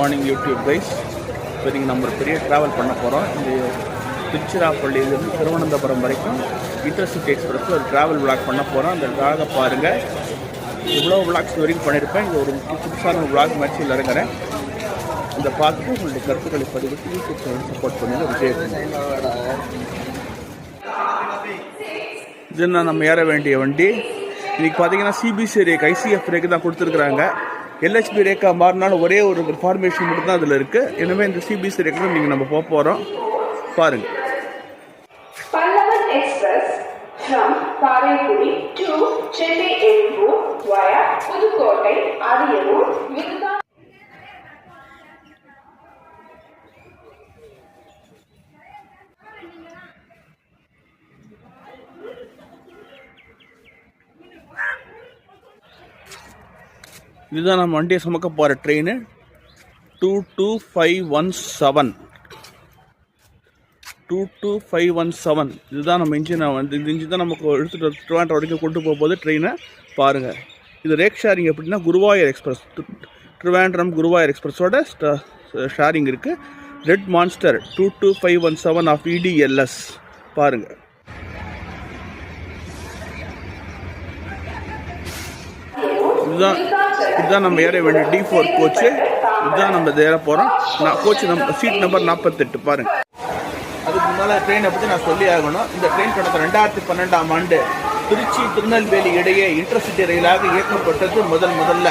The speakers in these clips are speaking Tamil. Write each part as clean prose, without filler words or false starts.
Morning YouTube guys. இப்போ நீங்கள் நம்ம ஒரு பெரிய ட்ராவல் பண்ண போகிறோம். இந்த திருச்சிராப்பள்ளியிலேருந்து திருவனந்தபுரம் வரைக்கும் இன்டர்சிட்டி எக்ஸ்பிரஸ் ஒரு ட்ராவல் விளாக் பண்ண போகிறோம். அந்த விளாகை பாருங்கள். இவ்வளோ விளாக்ஸ் வரைக்கும் பண்ணியிருப்பேன். இது ஒரு புதுசான விளாக் மேட்சில் இறங்குறேன். இந்த பார்த்துட்டு உங்களுடைய கருத்துக்களை பதிவிட்டு யூடியூப் சேனல் சப்போர்ட் பண்ணுங்கள். விஜய் இதுன்னா நம்ம ஏற வேண்டிய வண்டி. இன்றைக்கி பார்த்தீங்கன்னா சிபிசி ரேக் ஐசிஎஃப் ரேக்கு தான் கொடுத்துருக்குறாங்க. எல்ஹெச்பி ரேக்கா மாறினாலும் ஒரே ஒரு ஃபார்மேஷன் மட்டும் தான் அதில் இருக்குது. எனவே இந்த சிபிசி ரேக்கில் நீங்கள் நம்ம போக போகிறோம். பாருங்கள். Pallavan Express from Karaikudi to Chennai Airport via Pudukottai, Ariyur, Virudhunagar. இதுதான் நம்ம வண்டியை சுமக்க போகிற ட்ரெயின் 22517. 22517 இதுதான் நம்ம இன்ஜினை வந்து இந்த இன்ஜின் தான் நமக்கு எடுத்துகிட்டு திருவாண்டூர் வரைக்கும் கொண்டு போகும்போது ட்ரெயினை பாருங்கள். இது ரேக் ஷேரிங் எப்படின்னா குருவாயூர் எக்ஸ்பிரஸ், திருவாண்டரம் குருவாயூர் எக்ஸ்பிரஸோட ஷேரிங் இருக்குது. ரெட் மான்ஸ்டர் 22517 ஆஃப் EDLS பாருங்கள். இதுதான் நம்ம ஏற வேண்டிய D4 கோச்சு. இதுதான் நம்ம ஏற போகிறோம். கோச்சு சீட் நம்பர் 48 பாருங்கள். அதுக்கு முன்னால் ட்ரெயினை பற்றி நான் சொல்லி ஆகணும். இந்த ட்ரெயின் கடந்த 2012ஆம் ஆண்டு திருச்சி திருநெல்வேலி இடையே இன்டர்சிட்டி ரயிலாக இயக்கப்பட்டது முதல்ல.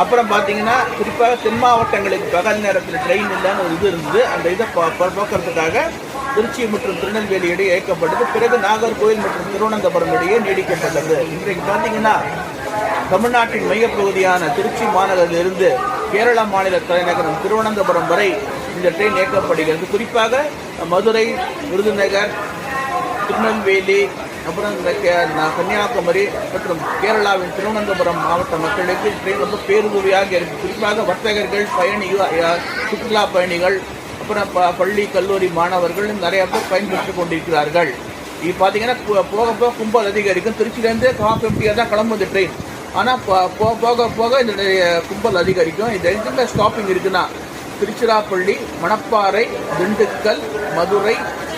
அப்புறம் பார்த்தீங்கன்னா குறிப்பாக தென் மாவட்டங்களுக்கு பகல் நேரத்தில் ட்ரெயின் இல்லைன்னு ஒரு இது இருந்தது. அந்த இதை போக்குறதுக்காக திருச்சி மற்றும் திருநெல்வேலி இடையே இயக்கப்பட்டது. பிறகு நாகர்கோவில் மற்றும் திருவனந்தபுரம் இடையே நீடிக்கப்பட்டது. இன்றைக்கு பார்த்தீங்கன்னா தமிழ்நாட்டின் மையப்பகுதியான திருச்சி மாநகரிலிருந்து கேரள மாநில தலைநகரம் திருவனந்தபுரம் வரை இந்த ட்ரெயின் இயக்கப்படுகிறது. குறிப்பாக மதுரை, விருதுநகர், திருநெல்வேலி, அப்புறம் இந்த கன்னியாகுமரி மற்றும் கேரளாவின் திருவனந்தபுரம் மாவட்ட மக்களுக்கு ட்ரெயின் ரொம்ப பேருதவியாக இருக்குது. குறிப்பாக வர்த்தகர்கள், சுற்றுலா பயணிகள், அப்புறம் பள்ளி கல்லூரி மாணவர்கள் நிறைய பேர் பயன்பெற்று கொண்டிருக்கிறார்கள். இது பார்த்தீங்கன்னா போக கும்பல் அதிகரிக்கும். திருச்சியிலேருந்து 50 தான் கிளம்புது ட்ரெயின். ஆனால் போக இந்த கும்பல் அதிகரிக்கும். இது எங்கே ஸ்டாப்பிங் இருக்குன்னா திருச்சிராப்பள்ளி, மணப்பாறை, திண்டுக்கல், மதுரை,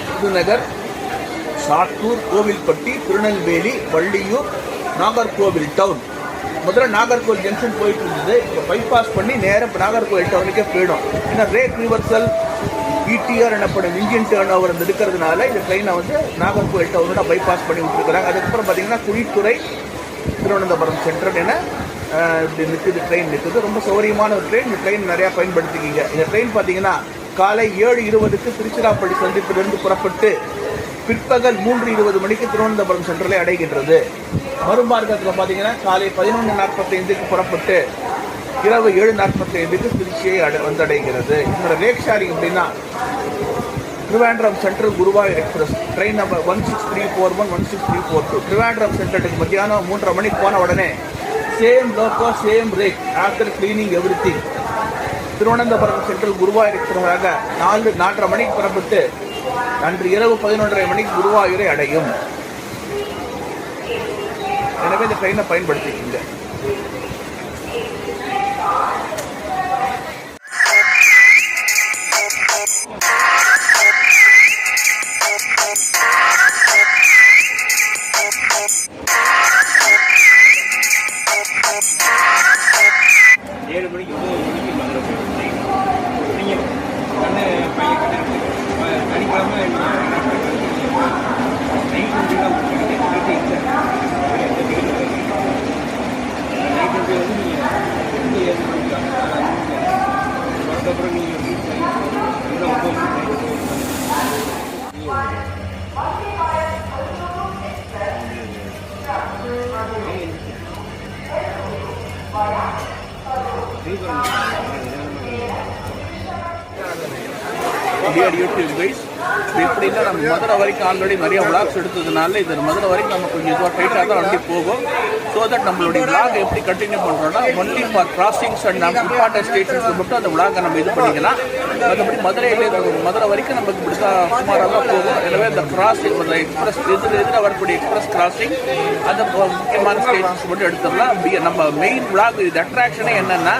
விருதுநகர், சாத்தூர், கோவில்பட்டி, திருநெல்வேலி, வள்ளியூர், நாகர்கோவில் டவுன். முதல்ல நாகர்கோவில் ஜங்ஷன் போயிட்டு இருந்தது. இப்போ பைபாஸ் பண்ணி நேரம் நாகர்கோவில் டவுனுக்கே போயிடும். ஏன்னா ரேக் ரிவர்சல் ETR எனப்படும் இன்ஜின் டேர்ன் ஓவர் இருக்கிறதுனால இந்த ட்ரெயினை வந்து நாகர்கோவில் டவுனோட பைபாஸ் பண்ணி விட்டுருக்குறாங்க. அதுக்கப்புறம் பார்த்தீங்கன்னா குழித்துறை, திருவனந்தபுரம் சென்ட்ரல் என இப்படி நிற்குது. ட்ரெயின் நிற்குது. ரொம்ப சௌகரியமான ஒரு ட்ரெயின். இந்த ட்ரெயின் நிறையா பயன்படுத்திக்கிங்க. இந்த ட்ரெயின் பார்த்தீங்கன்னா காலை 7:20க்கு திருச்சிராப்பள்ளி சந்திப்பிலிருந்து புறப்பட்டு பிற்பகல் 3:20 மணிக்கு திருவனந்தபுரம் சென்ட்ரலை அடைகின்றது. மறுமார்க்கத்தில் பார்த்தீங்கன்னா காலை 11:45க்கு புறப்பட்டு இரவு 7:45க்கு திருச்சியை வந்தடைகிறது. இதோட ரேக் ஷேரிங் அப்படின்னா Trivandrum central Guruvayur express train number 16341, 16342 Trivandrum சென்ட்ரலுக்கு மத்தியானம் 3:30 மணிக்கு போன உடனே same loco same rake after cleaning everything Thiruvananthapuram central Guruvayur எக்ஸ்பிரஸாக 4:30 மணிக்கு புறப்பட்டு அன்று இரவு 11:30 மணிக்கு குருவாயூரை அடையும். எனவே இந்த ட்ரெயினை பயன்படுத்திக்கிங்க. டியர் யூடியூப் கைஸ், எப்படின்னா நம்ம மதுரை வரைக்கும் ஆல்ரெடி நிறைய விளாக்ஸ் எடுத்ததுனால இது மதுரை வரைக்கும் நம்ம கொஞ்சம் இதுவாக டைட்டாக தான் வண்டி போகும். ஸோ தட் நம்மளுடைய விளாக் எப்படி கண்டினியூ பண்ணுறோன்னா ஒன்லி ஃபார் கிராசிங்ஸ் அண்ட் நம்ம இம்பார்ட்டன்ட் ஸ்டேஷன்ஸ் மட்டும் அந்த விளாகை நம்ம இது பண்ணிக்கலாம். மற்றபடி மதுரை வரைக்கும் நமக்கு இப்படி தான் சுமாராக தான் போகும். எனவே இந்த கிராசிங் எக்ஸ்பிரஸ் எதிர வரக்கூடிய எக்ஸ்பிரஸ் கிராசிங் அந்த முக்கியமான ஸ்டேஷன்ஸ் மட்டும் எடுத்துடலாம். நம்ம மெயின் விளாக் இது அட்ராக்ஷனே என்னென்னா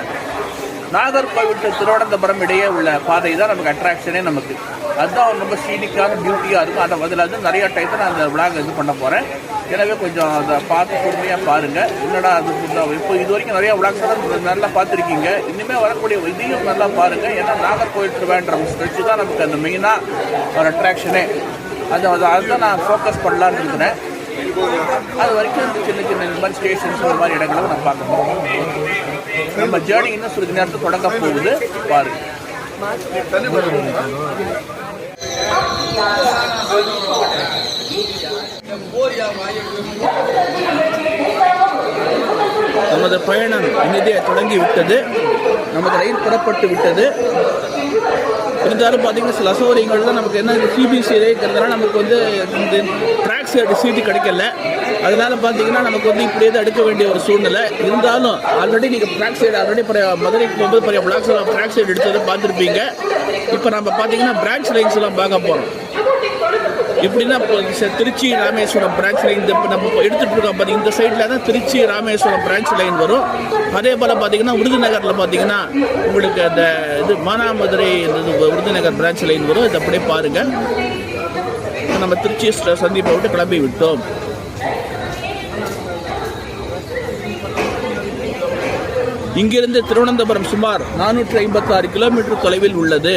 நாகர்கோவில் டு திருவனந்தபுரம் இடையே உள்ள பாதை தான் நமக்கு அட்ராக்ஷனே நமக்கு. அதுதான் ரொம்ப சீனிக்கான பியூட்டியாக இருக்கும். அதில் வந்து நிறைய டைத்தில் நான் அந்த விளாக் இது பண்ண போகிறேன். எனவே கொஞ்சம் அதை பார்த்து பொறுமையாக பாருங்கள். என்னடா அது இப்போ இது வரைக்கும் நிறையா விளாக்ஸ் தான் நல்லா பார்த்துருக்கீங்க. இனிமேல் வரக்கூடிய இதையும் நல்லா பாருங்கள். ஏன்னா நாகர்கோவில் திருவேண்டரம் ஸ்ட்ரெச்சு தான் நமக்கு அந்த மெயினாக ஒரு அட்ராக்ஷனே. அதுதான் நான் ஃபோக்கஸ் பண்ணலான்னு இருக்கிறேன். அது வரைக்கும் சின்ன சின்ன இந்த மாதிரி ஸ்டேஷன்ஸ் இந்த மாதிரி இடங்களை நான் பார்க்க போகிறோம். நம்ம ஜேர்னி இன்னும் சிறிது நேரத்தில் தொடங்க போகுது, பாருங்கள். நமது பயணம் இனிதே தொடங்கி விட்டது. நமது ரயில் புறப்பட்டு விட்டது. இருந்தாலும் பார்த்தீங்கன்னா சில அசௌகரியங்கள் தான் நமக்கு. என்ன சிபிசி இருக்கிறதுனால நமக்கு வந்து இந்த ட்ராக் சைடு சீட்டு கிடைக்கல. அதனால பார்த்தீங்கன்னா நமக்கு வந்து இப்படியே தான் எடுக்க வேண்டிய ஒரு சூழ்நிலை. இருந்தாலும் ஆல்ரெடி நீங்கள் ட்ராக் சைடு ஆல்ரெடி மதுரைக்கு போகும்போது பெரிய பிளாக்ஸ் எல்லாம் ட்ராக் சைடு எடுத்ததை பார்த்துருப்பீங்க. இப்போ நம்ம பார்த்தீங்கன்னா பிரான்ச் லைன்ஸ் எல்லாம் பார்க்க போகிறோம். எப்படின்னா திருச்சி ராமேஸ்வரம் பிரான்ச் லைன் நம்ம எடுத்துகிட்டு இருக்கோம். பார்த்தீங்கன்னா இந்த சைடில் தான் திருச்சி ராமேஸ்வரம் பிரான்ச் லைன் வரும். அதே போல் பார்த்தீங்கன்னா விருதுநகரில் பார்த்தீங்கன்னா உங்களுக்கு அந்த இது மானாமதுரை விருதுநகர் பிரான்ச் லைன் வரும். இதை அப்படியே பாருங்கள். நம்ம திருச்சி சந்திப்பை விட்டு கிளம்பி விட்டோம். இங்கிருந்து திருவனந்தபுரம் சுமார் 456 கிலோமீட்டர் தொலைவில் உள்ளது.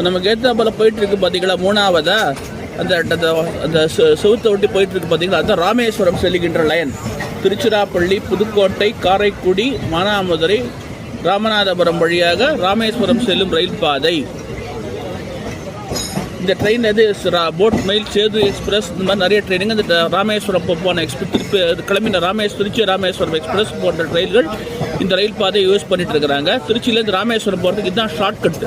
நமக்கு ஏற்றாப்புல போயிட்டு இருக்கு பார்த்தீங்களா, மூணாவதா அந்த அந்த செவுத்தை ஒட்டி போயிட்டு இருக்கு பார்த்தீங்களா, அதுதான் ராமேஸ்வரம் செல்லுகின்ற லைன். திருச்சிராப்பள்ளி, புதுக்கோட்டை, காரைக்குடி, மானாமதுரை, ராமநாதபுரம் வழியாக ராமேஸ்வரம் செல்லும் ரயில் பாதை. இந்த ட்ரெயின் எது போட் மெயில், சேது எக்ஸ்பிரஸ், இந்த மாதிரி நிறைய ட்ரெயினுங்க இந்த ராமேஸ்வரம் போன திருப்பி கிளம்பின திருச்சி ராமேஸ்வரம் எக்ஸ்பிரஸ் போன்ற ரயில்கள் இந்த ரயில் பாதையை யூஸ் பண்ணிட்டு இருக்கிறாங்க. திருச்சியிலேருந்து ராமேஸ்வரம் போகிறதுக்கு இதுதான் ஷார்ட்கட்.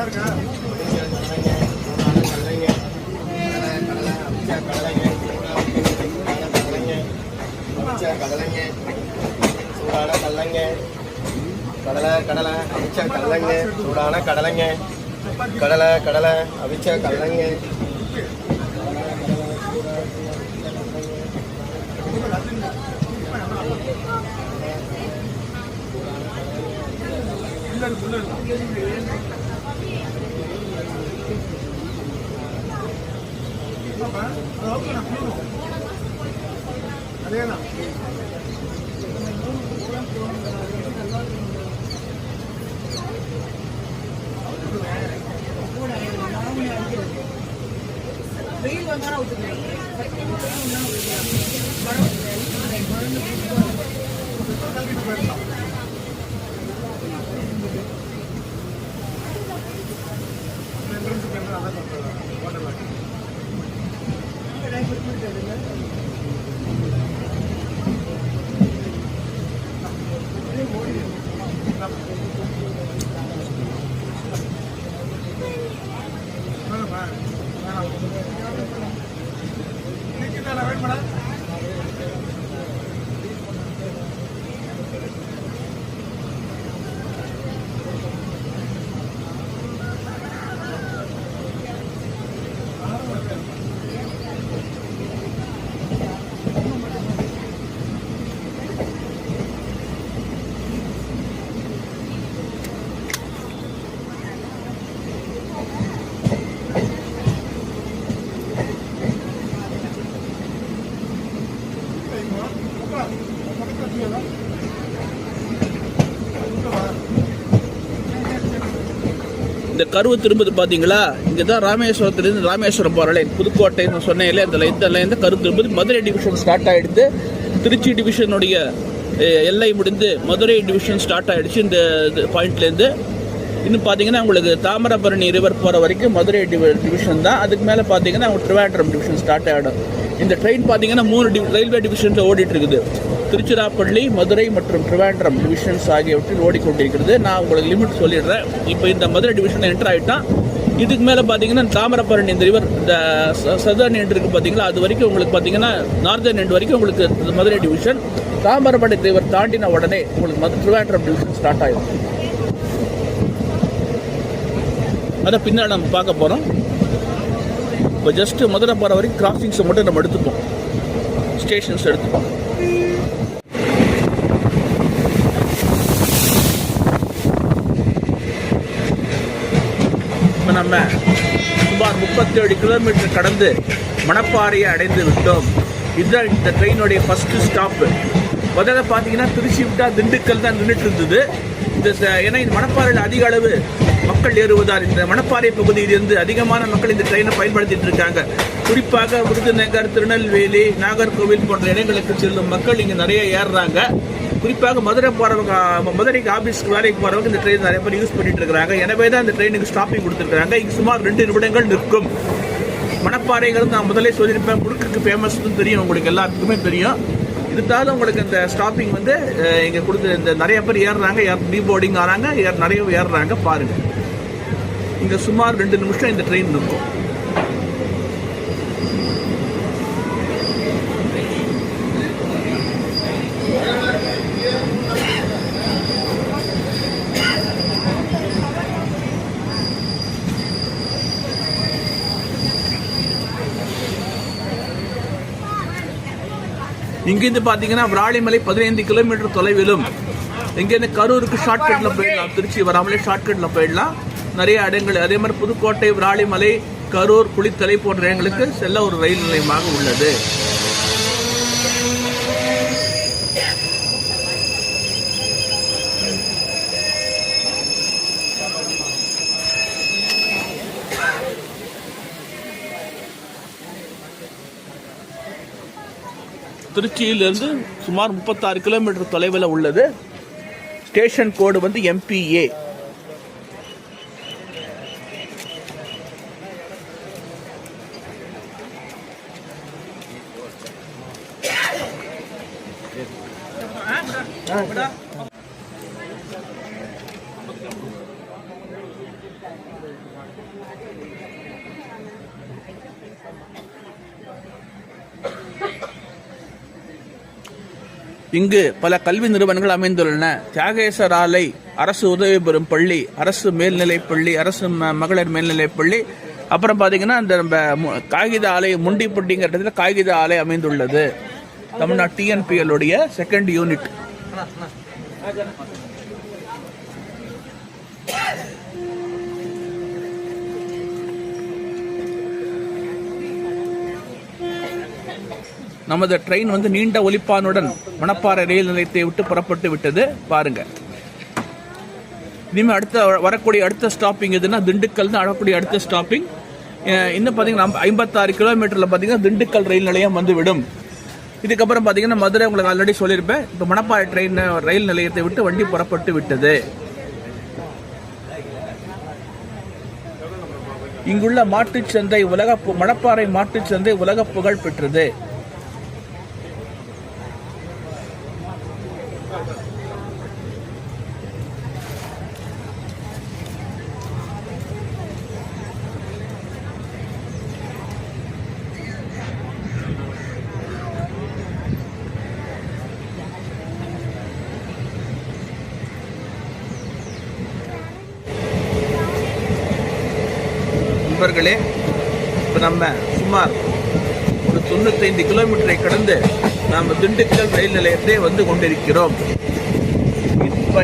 கடலை அவிச்ச கடலைங்க, சூடான கடலைங்க, கடலை அவிச்ச கடலைங்க. அதேதான் இந்த கருவு திரும்புது பார்த்தீங்களா? இங்கே தான் ராமேஸ்வரத்துலேருந்து ராமேஸ்வரம் போகிற லைன், புதுக்கோட்டைன்னு சொன்னேன். இந்த லைன் தான் கரு திரும்புது. மதுரை டிவிஷன் ஸ்டார்ட் ஆகிடுது. திருச்சி டிவிஷனுடைய எல்லை முடிந்து மதுரை டிவிஷன் ஸ்டார்ட் ஆகிடுச்சு இந்த பாயிண்ட்லேருந்து. இன்னும் பார்த்தீங்கன்னா உங்களுக்கு தாமிரபரணி ரிவர் போகிற வரைக்கும் மதுரை டிவிஷன் தான். அதுக்கு மேலே பார்த்தீங்கன்னா உங்களுக்கு திருவாண்டம் டிவிஷன் ஸ்டார்ட் ஆகிடும். இந்த ட்ரெயின் பார்த்தீங்கன்னா 3 ரயில்வே டிவிஷனில் ஓடிட்டு இருக்குது. திருச்சிராப்பள்ளி, மதுரை மற்றும் திருவாண்டம் டிவிஷன்ஸ் ஆகியவற்றில் ஓடிக்கொண்டிருக்கிறது. நான் உங்களுக்கு லிமிட் சொல்லிடுறேன். இப்போ இந்த மதுரை டிவிஷன் என்டர் ஆகிட்டான். இதுக்கு மேலே பார்த்தீங்கன்னா தாமிரபரணி இந்த ரிவர், இந்த சதர்ன் எண்ட் இருக்குது பார்த்தீங்களா, அது வரைக்கும் உங்களுக்கு பார்த்தீங்கன்னா நார்தர்ன் எண்ட் வரைக்கும் உங்களுக்கு மதுரை டிவிஷன். தாமிரபரணி ரிவர் தாண்டின உடனே உங்களுக்கு திருவாண்டம் டிவிஷன் ஸ்டார்ட் ஆகிடும். அதை பின்னாடி நம்ம பார்க்க போகிறோம். இப்போ ஜஸ்ட்டு மதுரை போகிற வரைக்கும் கிராசிங்ஸை மட்டும் நம்ம எடுத்துப்போம், ஸ்டேஷன்ஸ் எடுத்துப்போம். இப்போ நம்ம சுமார் 37 கிலோமீட்டர் கடந்து மணப்பாறையை அடைந்து விட்டோம். இதுதான் இந்த ட்ரெயினுடைய ஃபஸ்ட்டு ஸ்டாப்பு. முதல்ல பார்த்தீங்கன்னா திருச்சி விட்டால் திண்டுக்கல் தான் நின்றுட்டு இருந்தது. ஏன்னா இந்த மணப்பாறையில் அதிக அளவு மக்கள் ஏறுவதால் இந்த மணப்பாறை பகுதியிலிருந்து அதிகமான மக்கள் இந்த ட்ரெயினை பயன்படுத்திட்டு இருக்காங்க. குறிப்பாக விருதுநகர், திருநெல்வேலி, நாகர்கோவில் போன்ற இடங்களுக்கு செல்லும் மக்கள் இங்கே நிறைய ஏறுறாங்க. குறிப்பாக மதுரை போகிறவங்க, மதுரைக்கு ஆஃபீஸ்க்கு வேலைக்கு போகிறவங்க இந்த ட்ரெயின் நிறைய பேர் யூஸ் பண்ணிட்டு இருக்காங்க. எனவே தான் இந்த ட்ரெயினுக்கு ஸ்டாப்பிங் கொடுத்துருக்காங்க. இங்கே சுமார் 2 நிமிடங்கள் நிற்கும். மணப்பாறைங்கிறது நான் முதலே சொல்லியிருப்பேன், முறுக்குக்கு ஃபேமஸ்ன்னு தெரியும், உங்களுக்கு எல்லாத்துக்குமே தெரியும். இருந்தாலும் உங்களுக்கு இந்த ஸ்டாப்பிங் வந்து இங்கே கொடுத்து இந்த நிறைய பேர் ஏறுறாங்க, டீபோர்டிங் ஆகிறாங்க, நிறைய ஏறுறாங்க. பாருங்கள், இங்கே சுமார் 2 நிமிஷம் இந்த ட்ரெயின் நிற்கும். இங்கேருந்து பார்த்தீங்கன்னா விராலிமலை 15 கிலோமீட்டர் தொலைவிலும், இங்கேருந்து கரூருக்கு ஷார்ட்கட்டில் போயிடலாம். திருச்சி வராமலே ஷார்ட்கட்டில் போயிடலாம். நிறைய இடங்கள் அதே மாதிரி புதுக்கோட்டை, விராலிமலை, கரூர், குளித்தலை போன்ற இடங்களுக்கு செல்ல ஒரு ரயில் நிலையமாக உள்ளது. திருச்சியிலிருந்து சுமார் 36 கிலோமீட்டர் தொலைவில் உள்ளது. ஸ்டேஷன் கோடு வந்து MPA. இங்கு பல கல்வி நிறுவனங்கள் அமைந்துள்ளன. தியாகேசர் ஆலை, அரசு உதவி பெறும் பள்ளி, அரசு மேல்நிலைப் பள்ளி, அரசு மகளிர் மேல்நிலைப் பள்ளி, அப்புறம் பார்த்தீங்கன்னா இந்த காகித ஆலை முண்டிப்பட்டிங்கிற இடத்துல காகித ஆலை அமைந்துள்ளது. தமிழ்நாடு TNPL உடைய 2nd யூனிட். நமது ட்ரெயின் வந்து நீண்ட ஒலிப்பானுடன் மணப்பாறை ரயில் நிலையத்தை விட்டு புறப்பட்டு விட்டது. பாருங்க, இனிமேல் வரக்கூடிய அடுத்த ஸ்டாப்பிங் எதுனா திண்டுக்கல் தான். வரக்கூடிய அடுத்த ஸ்டாப்பிங் இன்னும் பார்த்தீங்கன்னா 56 கிலோமீட்டரில் பார்த்தீங்கன்னா திண்டுக்கல் ரயில் நிலையம் வந்துவிடும். இதுக்கப்புறம் பார்த்தீங்கன்னா மதுரை உங்களுக்கு ஆல்ரெடி சொல்லியிருப்பேன். இப்போ மணப்பாறை ரயில் நிலையத்தை விட்டு வண்டி புறப்பட்டு விட்டது. இங்குள்ள மாட்டுச்சந்தை மணப்பாறை மாட்டுச்சந்தை உலக புகழ் பெற்றது. நண்பர்களே, இப்போ நம்ம சுமார் ஒரு 95 கிலோமீட்டரை கடந்து நாம் திண்டுக்கல் ரயில் நிலையத்தை வந்து கொண்டிருக்கிறோம். இப்போ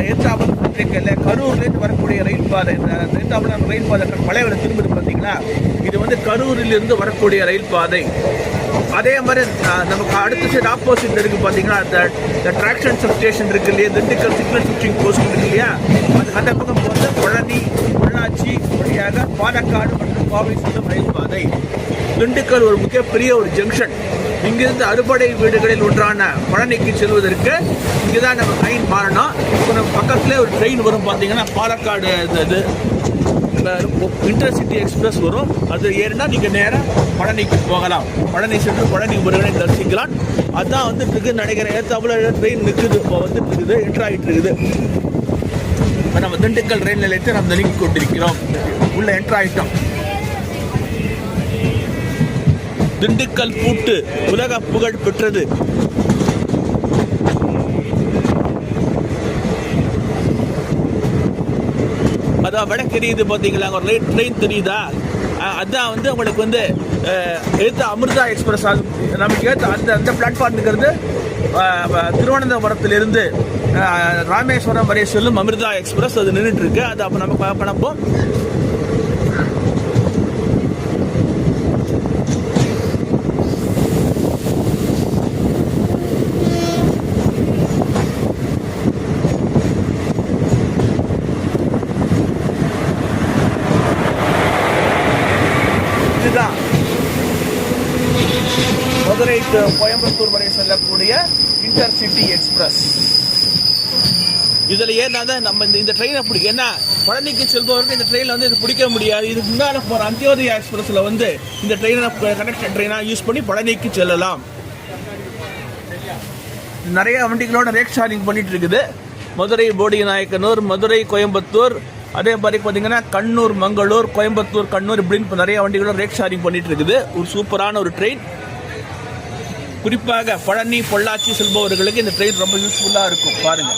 கரூர்லேருந்து வரக்கூடிய ரயில் பாதை, ரயில் பாதை பழைய திரும்புது பார்த்தீங்களா, இது வந்து கரூரிலிருந்து வரக்கூடிய ரயில் பாதை. அதே மாதிரி நமக்கு அடுத்த சைடு ஆப்போசிட் இருக்கு பார்த்தீங்கன்னா, இந்த டிராக்ஷன் ஸ்டேஷன் இருக்கு இல்லையா, திண்டுக்கல் சிக்னல் ஸ்விட்சிங் போஸ்ட் இருக்கு இல்லையா, அந்த பக்கம் போது பழனி பொள்ளாச்சி வழியாக பாலக்காடு மற்றும் கோவை செல்லும் ரயில் பாதை. திண்டுக்கல் ஒரு மிகப்பெரிய ஒரு ஜங்ஷன். இங்கிருந்து அறுபடை வீடுகளில் ஒன்றான பழனிக்கு செல்வதற்கு இங்குதான் நம்ம ட்ரெயின் மாறணும். இப்போ நம்ம பக்கத்துலேயே ஒரு ட்ரெயின் வரும் பார்த்தீங்கன்னா, பாலக்காடு இது இன்டர்சிட்டி எக்ஸ்பிரஸ் வரும். அது ஏறினா நீங்கள் நேராக பழனிக்கு போகலாம். பழனி சென்று பழனி முருகனை தரிசிக்கலாம். அதான் வந்துட்டு நினைக்கிறேன். ஏற்றாப்புல ட்ரெயின் நிற்குது, இப்போ வந்துட்டு இருக்குது, என்ட்ரு ஆகிட்டு இருக்குது. இப்போ நம்ம திண்டுக்கல் ரயில் நிலையத்தை நம்ம நெருங்கி கொண்டிருக்கிறோம். உள்ள என்ட்ரு ஆகிட்டோம். திண்டுக்கல் பூட்டு உலக புகழ் பெற்றது. அதான் வடக்கு தெரியுது பார்த்தீங்களா, ஒரு ட்ரெயின் தெரியுதா, அதான் வந்து உங்களுக்கு வந்து எடுத்த அமிர்தா எக்ஸ்பிரஸ். நமக்கு ஏற்ற அந்த பிளாட்ஃபார்ம் இருக்கிறது திருவனந்தபுரத்திலிருந்து ராமேஸ்வரம் வரை செல்லும் அமிர்தா எக்ஸ்பிரஸ். அது நின்றுட்டு இருக்கு. அது அப்போ நம்ம பண்ணப்போம். இதுதான் மதுரை கோயம்புத்தூர் வரை செல்லக்கூடிய இன்டர்சிட்டி எக்ஸ்பிரஸ். இதுல ஏன்னா நம்ம இந்த ட்ரெயின் அப்படி என்ன பழனிக்கு செல்பவர்கள் இந்த ட்ரெயினில் வந்து இது பிடிக்க முடியாது. இதுக்கு முன்னால போற அந்தியோதயா எக்ஸ்பிரஸ்ல வந்து இந்த ட்ரெயினை கனெக்டட் ட்ரெயினா யூஸ் பண்ணி பழனிக்கு செல்லலாம். நிறைய வண்டிகளோட ரேக் ஷேரிங் பண்ணிட்டு இருக்குது. மதுரை போடிநாயக்கனூர், மதுரை கோயம்புத்தூர், அதே மாதிரி பார்த்தீங்கன்னா கண்ணூர் மங்களூர், கோயம்புத்தூர் கண்ணூர், இப்படின்னு இப்போ நிறைய வண்டிகளோட ரேக் ஷேரிங் பண்ணிட்டு இருக்குது. ஒரு சூப்பரான ஒரு ட்ரெயின். குறிப்பாக பழனி பொள்ளாச்சி செல்பவர்களுக்கு இந்த ட்ரெயின் ரொம்ப யூஸ்ஃபுல்லாக இருக்கும். பாருங்க.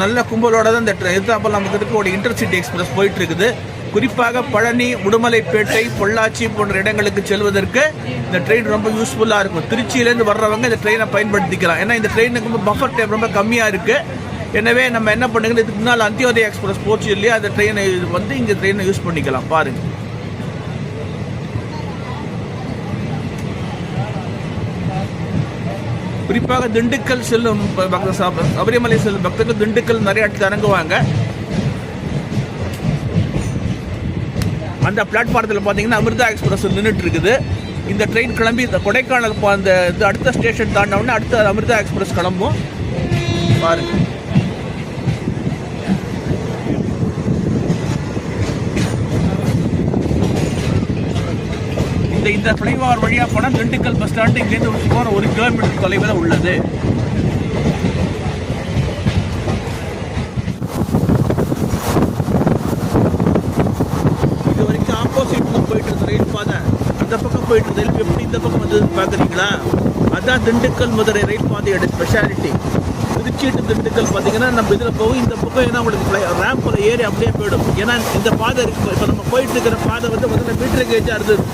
நல்ல கும்பலோட தான் இந்த எதிர்த்தாப்பில் நமக்கு இருக்கக்கூடிய இன்டர்சிட்டி எக்ஸ்பிரஸ் போயிட்டு இருக்குது. குறிப்பாக பழனி, உடுமலைப்பேட்டை, பொள்ளாச்சி போன்ற இடங்களுக்கு செல்வதற்கு இந்த ட்ரெயின் ரொம்ப யூஸ்ஃபுல்லாக இருக்கும். திருச்சியிலேருந்து வர்றவங்க இந்த ட்ரெயினை பயன்படுத்திக்கலாம். ஏன்னா இந்த ட்ரெயினுக்கு பஃபர் டைம் ரொம்ப கம்மியாக இருக்குது. எனவே நம்ம என்ன பண்ணுங்க, இதுக்கு முன்னால் அந்தியோதயா எக்ஸ்பிரஸ் போச்சு இல்லையா, அந்த ட்ரெயினை வந்து இங்கே ட்ரெயினை யூஸ் பண்ணிக்கலாம். பாருங்கள். குறிப்பாக திண்டுக்கல் செல்லும் சபரிமலை செல்லும் பக்தர்கள் திண்டுக்கல் நிறைய இடத்துல இறங்குவாங்க. அந்த பிளாட்ஃபாரத்தில் பார்த்தீங்கன்னா அமிர்தா எக்ஸ்பிரஸ் நின்றுட்டு இருக்குது. இந்த ட்ரெயின் கிளம்பி இந்த கொடைக்கானல் அந்த இது அடுத்த ஸ்டேஷன் தாண்டினோடனே அடுத்த அமிர்தா எக்ஸ்பிரஸ் கிளம்பும். பாருங்க, இந்த ஃப்ளைஓவர் வழியாக போனால் திண்டுக்கல் பஸ் ஸ்டாண்டு இங்கேருந்து சுமார் 1 கிலோமீட்டர் தொலைவில் உள்ளது. இது வரைக்கும் ஆப்போசிட்ல போயிட்டு இருந்த ரயில் பாதை அந்த பக்கம் போயிட்டு இருந்த எப்படி இந்த பக்கம் வந்து பார்க்குறீங்களா? அதான் திண்டுக்கல் மதுரை ரயில் பாதையோட ஸ்பெஷாலிட்டி. திருச்சி டு திண்டுக்கல் பார்த்தீங்கன்னா நம்ம இதில் போகும், இந்த பக்கம் ஏன்னா உங்களுக்கு ரேம்பில் ஏறி அப்படியே போயிடும். ஏன்னா இந்த பாதை இருக்கு. இப்போ நம்ம போயிட்டு இருக்கிற பாதை வந்து முதல்ல மீட்டர் கேஜாக இருந்தது.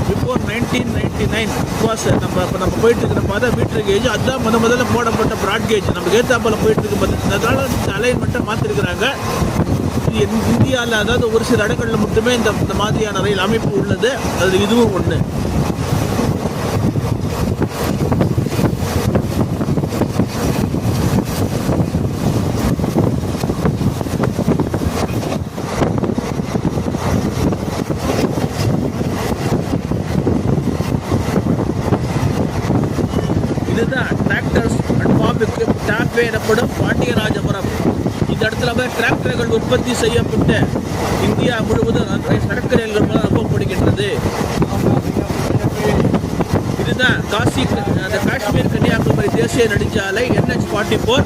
பிஃபோர் 1999 வாஸ் நம்ம போயிட்டு இருக்கிற பாதை மீட்டர் கேஜ். அதுதான் முதல்ல போடப்பட்ட ப்ராட் கேஜ். நமக்கு ஏற்றாப்பில் போயிட்டு இருக்க பார்த்தீங்கன்னா அதனால இந்த அலைன்மெண்ட்டை மாற்றிருக்கிறாங்க. இந்தியாவில் அதாவது ஒரு சில இடங்களில் மட்டுமே இந்த மாதிரியான ரயில் அமைப்பு உள்ளது. அது இதுவும் ஒன்று. இதுதான் டிராக்டர்ஸ் அண்ட் பாம்புக்கு டாப்பே எனப்படும் பாண்டியராஜபுரம். இந்த இடத்துல டிராக்டர்கள் உற்பத்தி செய்யப்பட்டு இந்தியா முழுவதும் சரக்கு ரயில்கள் மூலம் அனுப்பப்படுகின்றது. இதுதான் காஷ்மீர் கன்னியாகுமரி தேசிய நெடுஞ்சாலை NH-44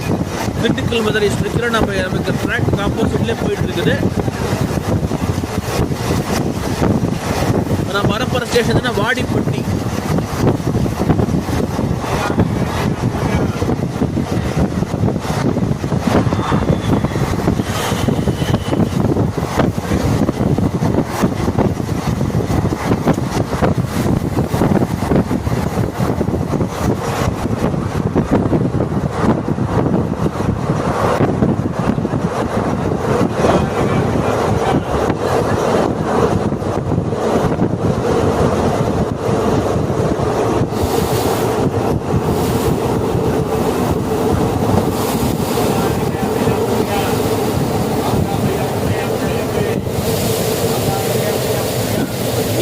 திண்டுக்கல் மதுரை ஸ்ட்ரெச்சர் நமக்கு ட்ராக் ஆப்போசிட்லேயே போயிட்டு இருக்குது. நம்ம வரப்போகிற ஸ்டேஷன் வாடிப்பட்டி.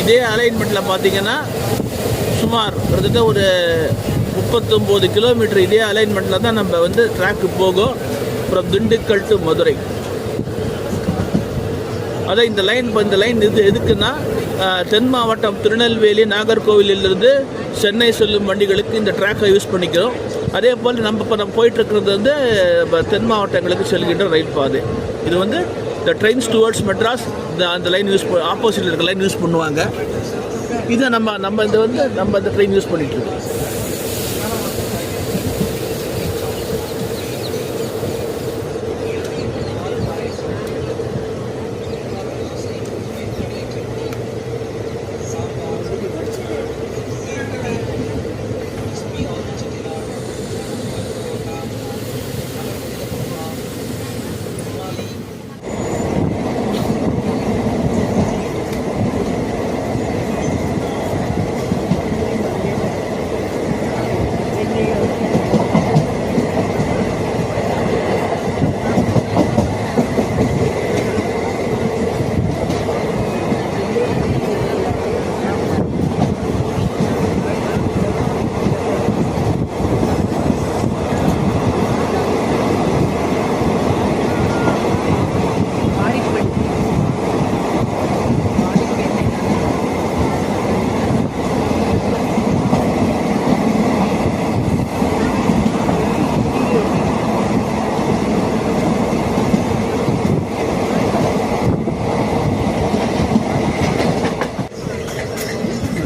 இதே அலைன்மெண்ட்டில் பார்த்தீங்கன்னா சுமார் கிட்டத்தட்ட ஒரு 39 கிலோமீட்டர் இதே அலைன்மெண்ட்டில் தான் நம்ம வந்து ட்ராக்கு போகும் ஃப்ரம் திண்டுக்கல் டு மதுரை. அதான் இந்த லைன் இது எதுக்குன்னா தென் மாவட்டம் திருநெல்வேலி நாகர்கோவிலிருந்து சென்னை செல்லும் வண்டிகளுக்கு இந்த ட்ராக்கை யூஸ் பண்ணிக்கிறோம். அதே போல் நம்ம போயிட்டு இருக்கிறது வந்து தென் மாவட்டங்களுக்கு செல்கின்ற ரயில் பாதை. இது வந்து இந்த ட்ரெயின்ஸ் டுவர்ட்ஸ் மெட்ராஸ் அந்த லைன் ஆப்போசிட்டில் இருக்க லைன் யூஸ் பண்ணுவாங்க. இதை நம்ம இந்த ட்ரெயின் யூஸ் பண்ணிட்டு இருக்கோம்.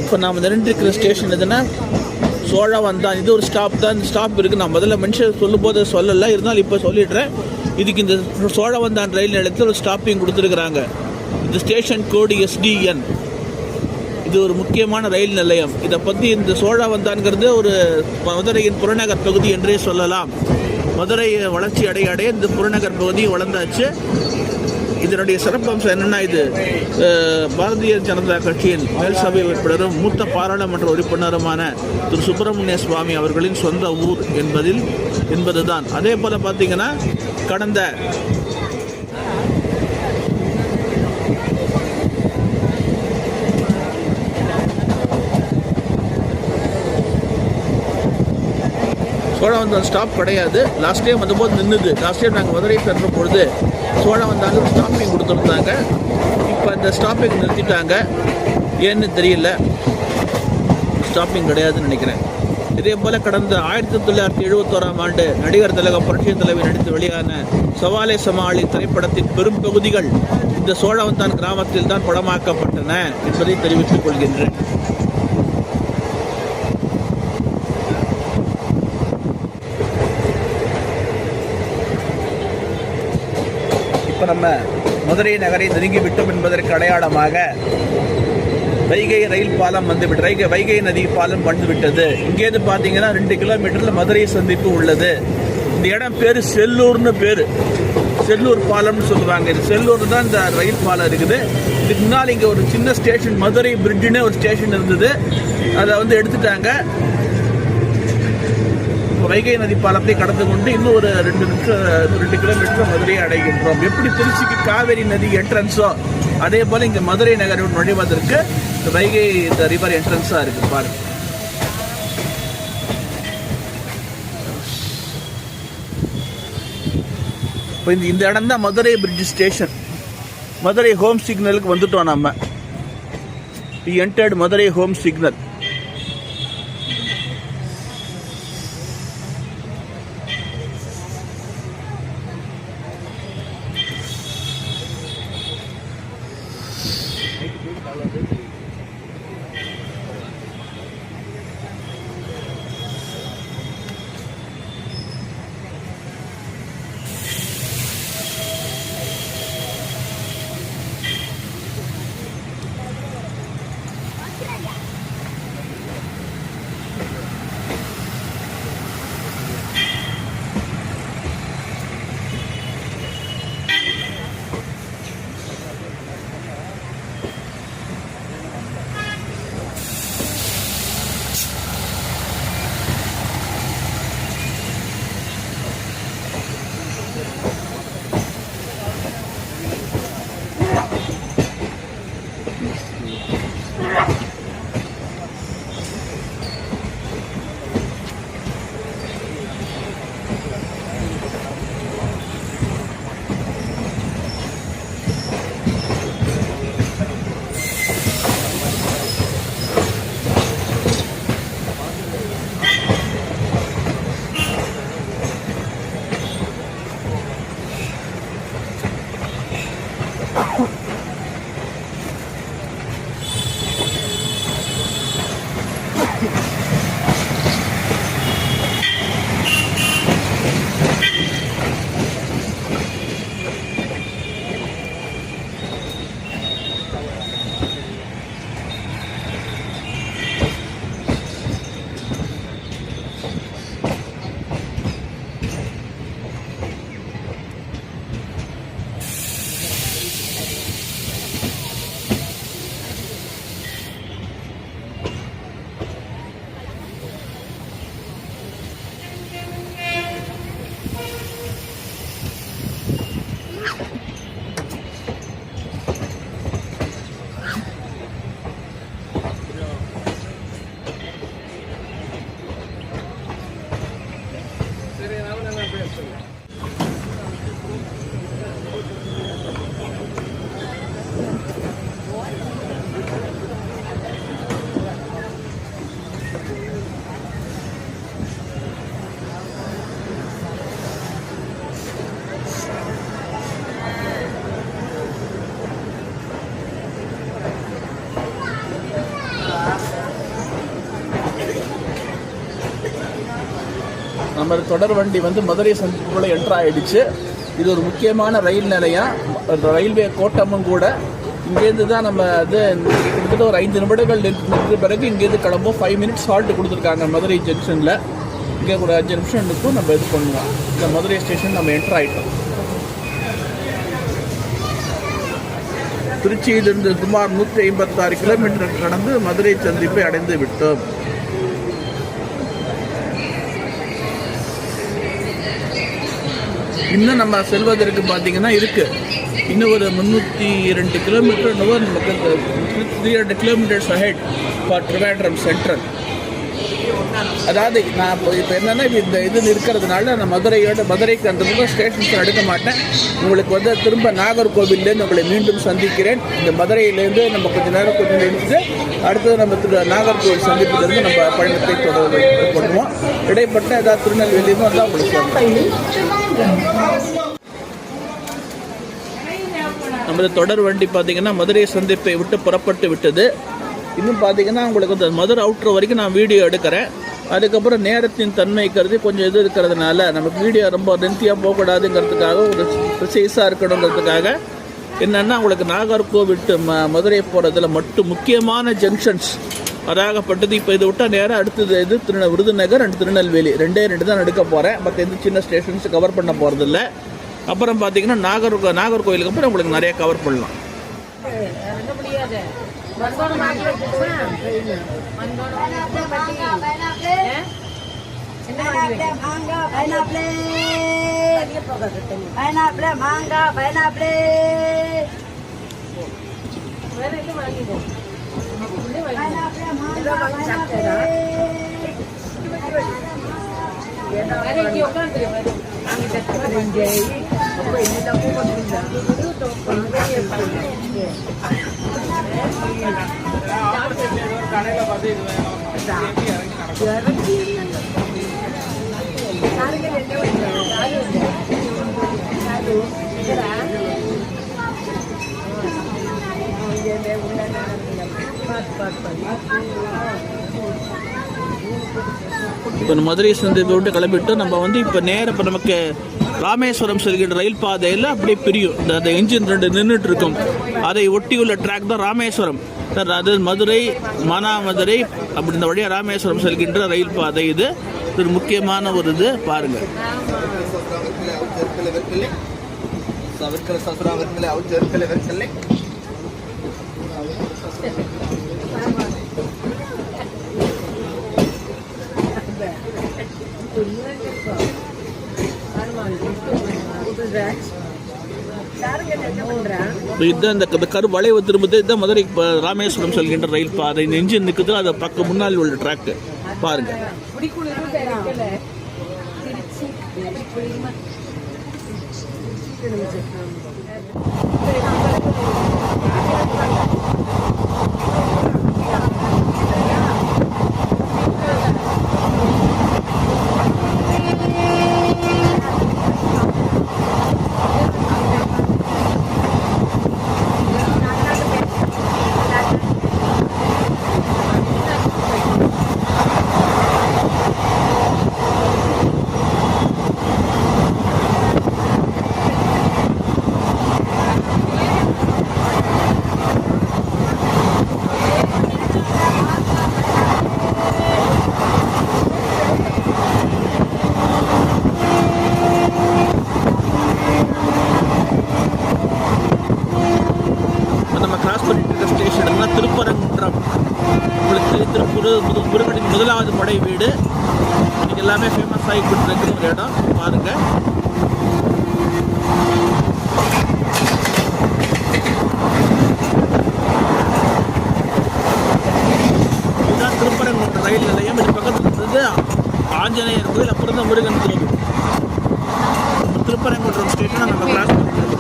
இப்போ நாம் நின்றுருக்கிற ஸ்டேஷன் எதுனா சோழவந்தான். இது ஒரு ஸ்டாப் தான். இந்த ஸ்டாப் இருக்குது. நான் முதல்ல மென்ஷன் சொல்லும் போது சொல்லலை, இருந்தாலும் இப்போ சொல்லிடுறேன். இதுக்கு இந்த சோழவந்தான் ரயில் நிலையத்தில் ஒரு ஸ்டாப்பிங் கொடுத்துருக்குறாங்க. இந்த ஸ்டேஷன் கோடு SDN. இது ஒரு முக்கியமான ரயில் நிலையம். இதை பற்றி இந்த சோழவந்தான்கிறது ஒரு மதுரையின் புறநகர் பகுதி என்றே சொல்லலாம். மதுரை வளர்ச்சி அடைய இந்த புறநகர் பகுதி வளர்ந்தாச்சு. இதனுடைய சிறப்பம்சம் என்னென்னா, இது பாரதிய ஜனதா கட்சியின் மேல் சபை உறுப்பினரும் மூத்த பாராளுமன்ற உறுப்பினருமான திரு சுப்பிரமணிய சுவாமி அவர்களின் சொந்த ஊர் என்பதுதான். அதே போல் பார்த்தீங்கன்னா, கடந்த சோழவந்தான் ஸ்டாப் கிடையாது. லாஸ்ட் டைம் வந்தபோது நின்றுது. லாஸ்ட் டைம் நாங்கள் மதுரை சென்ற பொழுது சோழவந்தாங்க ஸ்டாப்பிங் கொடுத்துருந்தாங்க. இப்போ அந்த ஸ்டாப்பிங் நிறுத்திட்டாங்க. ஏன்னு தெரியல, ஸ்டாப்பிங் கிடையாதுன்னு நினைக்கிறேன். இதே போல் கடந்த 1971ஆம் ஆண்டு நடிகர் திலகம் புரட்சி தலைவர் நடித்து வெளியான சவாலே சமாளி திரைப்படத்தின் பெரும் பகுதிகள் இந்த சோழவந்தான் கிராமத்தில் தான் படமாக்கப்பட்டன என்பதை தெரிவித்துக் கொள்கின்றேன். இப்போ நம்ம மதுரை நகரை நெருங்கிவிட்டோம் என்பதற்கு அடையாளமாக வைகை ரயில் பாலம் வந்துவிட்டு வைகை நதி பாலம் வந்துவிட்டது. இங்கேருந்து பார்த்தீங்கன்னா 2 கிலோமீட்டரில் மதுரை சந்திப்பு உள்ளது. இந்த இடம் பேர் செல்லூர்னு பேர். செல்லூர் பாலம்னு சொல்லுவாங்க. இது செல்லூர் தான் இந்த ரயில் பாலம் இருக்குது. இதுக்கு முன்னால் இங்கே ஒரு சின்ன ஸ்டேஷன், மதுரை பிரிட்ஜுன்னு ஒரு ஸ்டேஷன் இருந்தது. அதை எடுத்துட்டாங்க. வைகை நதி பாலத்தை கடந்து கொண்டு இன்னும் ஒரு 2 கிலோமீட்டர் மதுரையை அடைகின்றோம். எப்படி திருச்சிக்கு காவேரி நதி என்ட்ரன்ஸோ அதே போல் இங்கே மதுரை நகரோடு நுழைவதற்கு இந்த வைகை இந்த ரிவர் என்ட்ரன்ஸாக இருக்குது பாருங்க. இப்போ இந்த இடம் தான் Madurai bridge station. Madurai home சிக்னலுக்கு வந்துட்டோம் நம்ம. We entered Madurai home signal. நம்ம தொடர் வண்டி மதுரை சந்திப்புக்குள்ளே என்ட்ரு ஆகிடுச்சு. இது ஒரு முக்கியமான ரயில் நிலையம், ரயில்வே கோட்டமும் கூட. இங்கேருந்து தான் நம்ம கிட்டத்தட்ட ஒரு 5 நிமிடங்கள் நின்று பிறகு இங்கேருந்து கிளம்பும். 5 மினிட்ஸ் ஹால்ட் கொடுத்துருக்காங்க மதுரை ஜங்ஷனில். இங்கே ஒரு 5 நிமிஷம் இருக்கும், நம்ம இது பண்ணுவோம். இந்த மதுரை ஸ்டேஷன் நம்ம என்ட்ரு ஆகிட்டோம். திருச்சியிலிருந்து சுமார் 156 கிலோமீட்டர் கடந்து மதுரை சந்திப்பை அடைந்து விட்டோம். இன்னும் நம்ம செல்வதற்கு பார்த்தீங்கன்னா இருக்கு, இன்னும் ஒரு 302 கிலோமீட்டர், நமக்கு 300 kilometres ahead for Trivandrum central. அதாவது நான் இப்போ என்னென்னா இந்த இது இருக்கிறதுனால நான் மதுரைக்கு அந்த பக்கம் ஸ்டேஷன்ஸ் எடுக்க மாட்டேன். உங்களுக்கு வந்து திரும்ப நாகர்கோவிலேருந்து உங்களை மீண்டும் சந்திக்கிறேன். இந்த மதுரையிலேருந்து நம்ம கொஞ்சம் நேரம் எடுத்து அடுத்தது நம்ம நாகர்கோவில் சந்திப்பிலிருந்து நம்ம பயணத்தை பண்ணுவோம். இடைப்பட்ட ஏதாவது திருநெல்வேலியும் வந்தால் உங்களுக்கு நமது தொடர் வண்டி பார்த்தீங்கன்னா மதுரை சந்திப்பை விட்டு புறப்பட்டு விட்டது. இன்னும் பார்த்தீங்கன்னா உங்களுக்கு இந்த மதுரை அவுட்ரு வரைக்கும் நான் வீடியோ எடுக்கிறேன். அதுக்கப்புறம் நேரத்தின் தன்மை கருதி கொஞ்சம் இது இருக்கிறதுனால நமக்கு வீடியோ ரொம்ப லென்த்தியாக போகக்கூடாதுங்கிறதுக்காக, ஒரு ப்ரிசைஸாக இருக்கணுங்கிறதுக்காக என்னென்னா உங்களுக்கு நாகர்கோவில் டு மதுரை போகிறதுல மட்டும் முக்கியமான ஜங்ஷன்ஸ் அதாகப்பட்டது. இப்போ இதை விட்டால் நேரம் அடுத்தது இது விருதுநகர் அண்ட் திருநெல்வேலி 2 தான் எடுக்க போகிறேன். மற்ற எந்த சின்ன ஸ்டேஷன்ஸ் கவர் பண்ண போகிறதில்ல. அப்புறம் பார்த்தீங்கன்னா நாகர்கோவிலுக்கு அப்புறம் உங்களுக்கு நிறைய கவர் பண்ணலாம். இப்போ மதுரை சந்திப்பை விட்டு கிளம்பிட்டு நம்ம வந்து இப்போ நேரம் இப்போ நமக்கு ராமேஸ்வரம் செல்கின்ற ரயில் பாதையில் அப்படியே பிரியும். அந்த என்ஜின் 2 நின்றுட்டு இருக்கும். அதை ஒட்டியுள்ள ட்ராக் தான் ராமேஸ்வரம். அது மதுரை மானாமதுரை அப்படி இந்த வழியாக ராமேஸ்வரம் செல்கின்ற ரயில் பாதை. இது ஒரு முக்கியமான ஒரு இது பாருங்கள். இதுதான் இந்த கரு வளைவு திரும்புது. இதுதான் மதுரை ராமேஸ்வரம் செல்கின்ற ரயில் பாதை. என்ஜின் நிற்குது, அதை பக்கம் முன்னால் உள்ள ட்ராக் பாருங்க. திருப்பரங்குன்றம் உங்களுக்கு முருகனின் முதலாவது முடை வீடு. இன்னைக்கு எல்லாமே ஃபேமஸ் ஆகிக்கிட்டு இருக்கிற ஒரு இடம் பாருங்க. இதுதான் திருப்பரங்குன்றம் ரயில் நிலையம். இது பக்கத்தில் இருந்தது ஆஞ்சநேயர் கோயில், அப்புறம் தான் முருகன் கோவில். திருப்பரங்குன்றம் ஸ்டேஷனை நம்ம கிராஸ் பண்ணிட்டு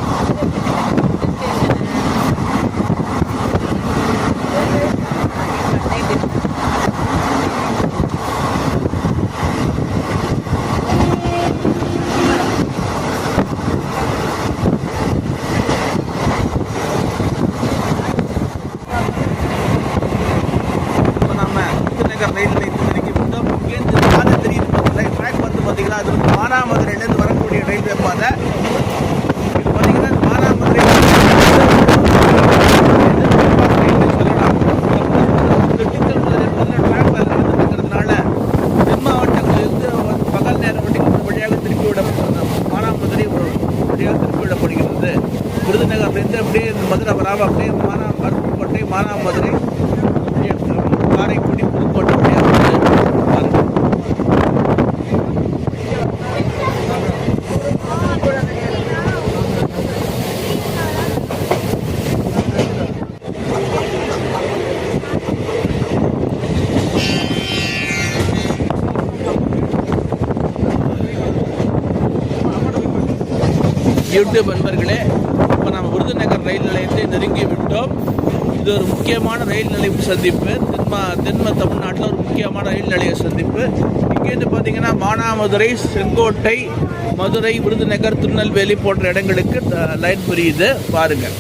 ரயில் நிலையத்தில் இறங்கி விட்டோம். இங்கேருந்து பாதை தெரியுது பார்த்தீங்களா, ட்ராக் வந்து பார்த்தீங்கன்னா அது மானாமதுரையிலேருந்து வரக்கூடிய ரயில்வே பாதை. இது பார்த்தீங்கன்னா மானாமதுரை திண்டுக்கல் ட்ராக்ல நடந்துருக்கிறதுனால தென் மாவட்டங்களிலிருந்து பகல் நேர வண்டிகள் வழியாக திருப்பி மானாமதுரை வழியாக திருப்பி விடப்படுகிறது. விருதுநகர்லேருந்து அப்படியே இந்த மதுரை வராமல் அப்படியே யூடியூப் நண்பர்களே, இப்போ நம்ம விருதுநகர் ரயில் நிலையத்தை நெருங்கி விட்டோம். இது ஒரு முக்கியமான ரயில் நிலைய சந்திப்பு, தென்ம தமிழ்நாட்டில் ஒரு முக்கியமான ரயில் நிலைய சந்திப்பு. இங்கேருந்து பார்த்தீங்கன்னா மானாமதுரை, செங்கோட்டை, மதுரை, விருதுநகர், திருநெல்வேலி போன்ற இடங்களுக்கு லைன் புரியுது பாருங்கள்.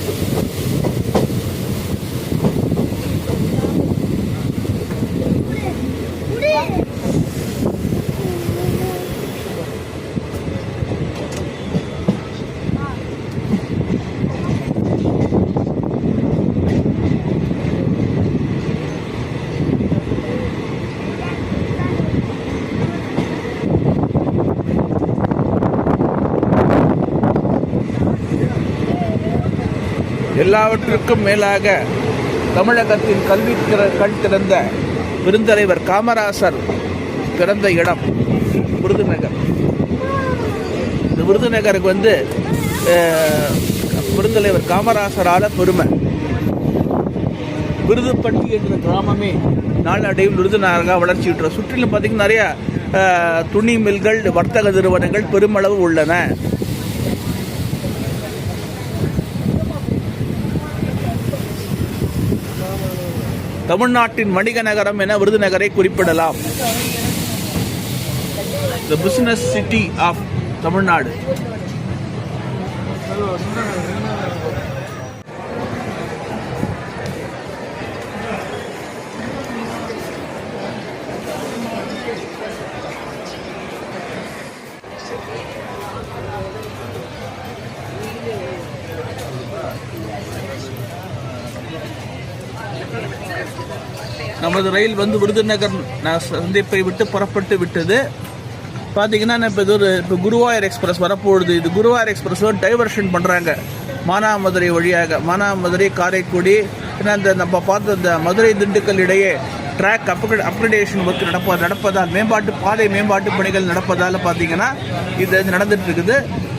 எல்லாவற்றுக்கும் மேலாக தமிழகத்தின் கல்வி கண் திறந்த பெருந்தலைவர் காமராசர் பிறந்த இடம் விருதுநகர். இந்த விருதுநகருக்கு பெருந்தலைவர் காமராசரால பெருமை. விருதுப்பட்டி என்ற கிராமமே நாளடைவில் விருதுநகராக வளர்ச்சி விட்டுற. சுற்றிலும் பார்த்தீங்கன்னா நிறைய துணி மில்கள், வர்த்தக நிறுவனங்கள் பெருமளவு உள்ளன. தமிழ்நாட்டின் வணிக நகரம் என விருதுநகரை குறிப்பிடலாம். The business city of Tamil Nadu. நமது ரயில் விருதுநகர் சந்திப்பை விட்டு புறப்பட்டு விட்டது. பார்த்தீங்கன்னா இப்போ குருவாயூர் எக்ஸ்பிரஸ் வரப்போகுது. இது குருவாயூர் எக்ஸ்பிரஸ் டைவர்ஷன் பண்ணுறாங்க மானாமதுரை வழியாக. மானாமதுரை, காரைக்குடி, ஏன்னா நம்ம பார்த்த இந்த மதுரை திண்டுக்கல் இடையே ட்ராக் அப்கிரேடேஷன் ஒர்க் நடப்பதால் பாதை மேம்பாட்டு பணிகள் நடப்பதால் பார்த்தீங்கன்னா இது நடந்துட்டு இருக்குது.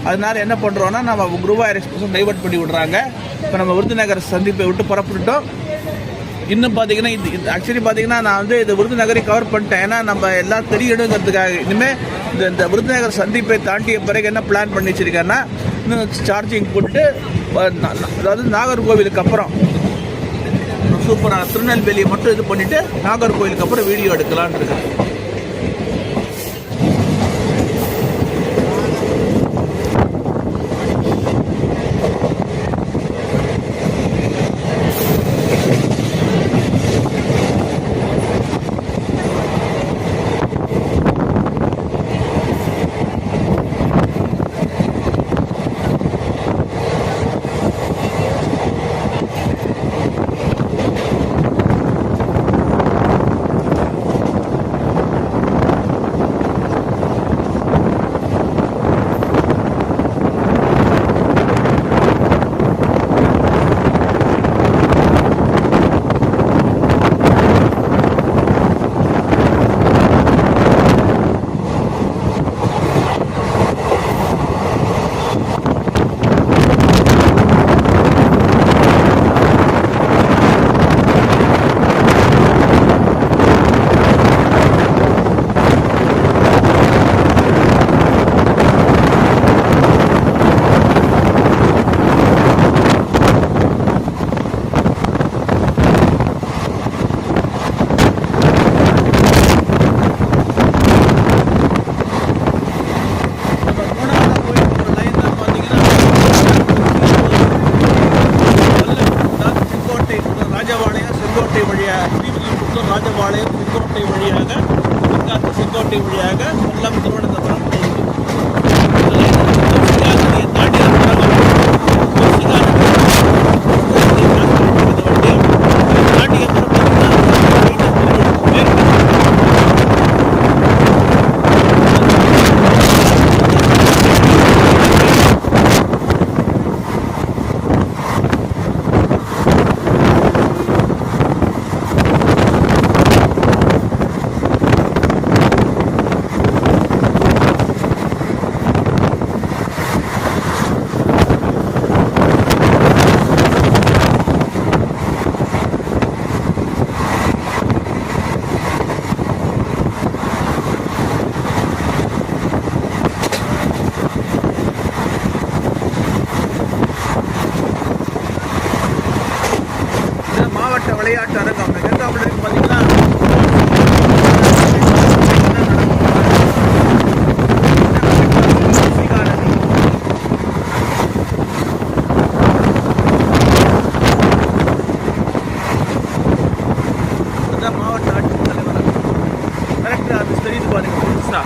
அதனால என்ன பண்ணுறோன்னா நம்ம குருவாயூர் எக்ஸ்பிரஸ் டைவர்ட் பண்ணி விடுறாங்க. இப்போ நம்ம விருதுநகர் சந்திப்பை விட்டு புறப்பட்டுட்டோம். இன்னும் பார்த்தீங்கன்னா இது ஆக்சுவலி பார்த்தீங்கன்னா நான் இது விருதுநகரை கவர் பண்ணிட்டேன். ஏன்னா நம்ம எல்லாம் தெரியணுங்கிறதுக்காக. இனிமேல் இந்த விருதுநகர் சந்திப்பை தாண்டிய பிறகு என்ன பிளான் பண்ணி வச்சிருக்கேன்னா, இன்னும் சார்ஜிங் போட்டு, அதாவது நாகர்கோவிலுக்கு அப்புறம் சூப்பராக திருநெல்வேலியை மட்டும் இது பண்ணிவிட்டு நாகர்கோவிலுக்கு அப்புறம் வீடியோ எடுக்கலான்னு இருக்கேன். ராஜபாளையம், செங்கோட்டை வழியாக செங்கோட்டை வழியாக கொல்லம், திருவனந்தபுரம் தெரியுது பாருங்க புதுசா.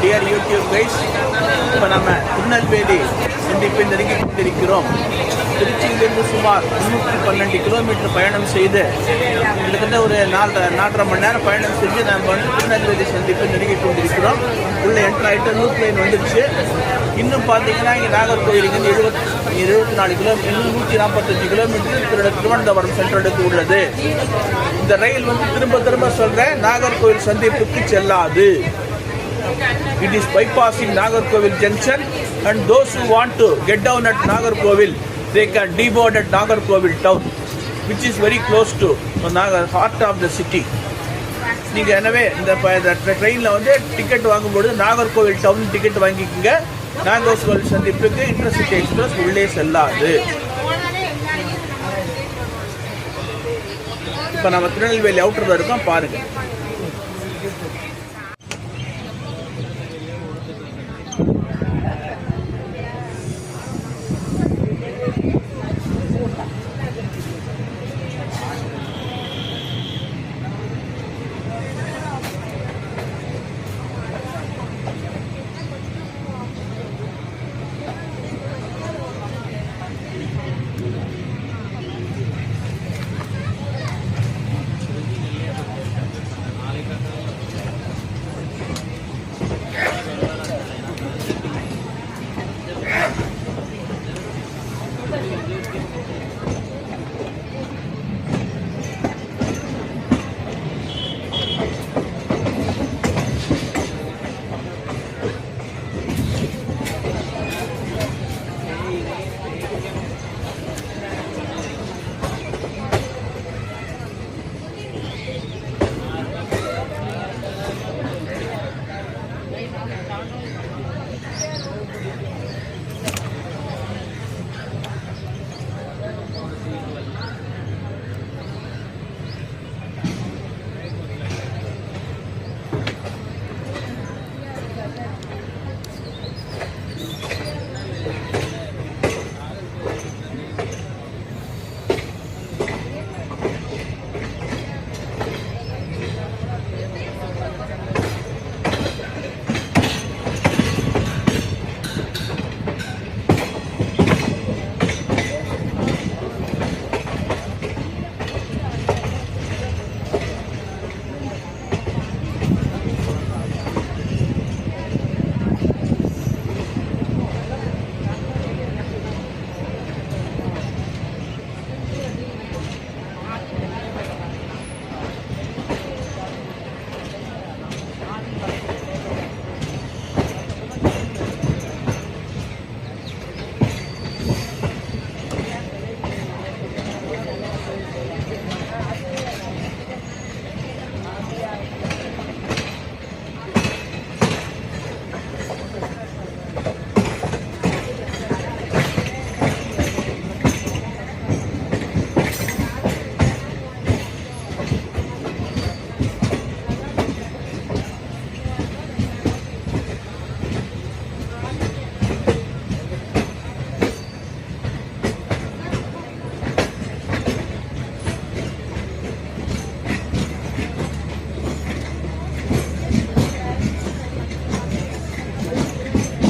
டியர் யூடியூப் கைஸ், இப்போ நம்ம திருநெல்வேலி சந்திப்பை நெருங்கி கொண்டிருக்கிறோம். திருச்சியிலிருந்து சுமார் 312 கிலோமீட்டர் பயணம் செய்து கிட்டத்தட்ட ஒரு 4.5 மணி நேரம் பயணம் செஞ்சு நம்ம வந்து திருநெல்வேலி சந்திப்பை நெருங்கி கொண்டிருக்கிறோம். உள்ள என்ட்ரு ஆகிட்டு ரூட் லைன் வந்துடுச்சு. இன்னும் பார்த்தீங்கன்னா இங்கே நாகர்கோவிலுக்கு 74 கிலோமீட்டர், இன்னும் 145 கிலோமீட்டர் திருவனந்தபுரம் சென்றடைந்து உள்ளது. இந்த ரயில் வந்து திரும்ப சொல்கிறேன், நாகர்கோவில் சந்திப்புக்கு செல்லாது. It is bypassing Nagarkovil junction, and those who want to get down at Nagarkovil, they can deboard at Nagarkovil town, which is very close to heart of the city. நீங்கள் எனவே இந்த ட்ரெயினில் வந்து டிக்கெட் வாங்கும்போது நாகர்கோவில் டவுன் டிக்கெட் வாங்கிக்கோங்க. நாகர்கோவில் சந்திப்புக்கு இன்டர்சிட்டி எக்ஸ்பிரஸ் உள்ளே செல்லாது. இப்போ நம்ம திருநெல்வேலி அவுட்டரில் இருக்கோம் பாருங்கள்.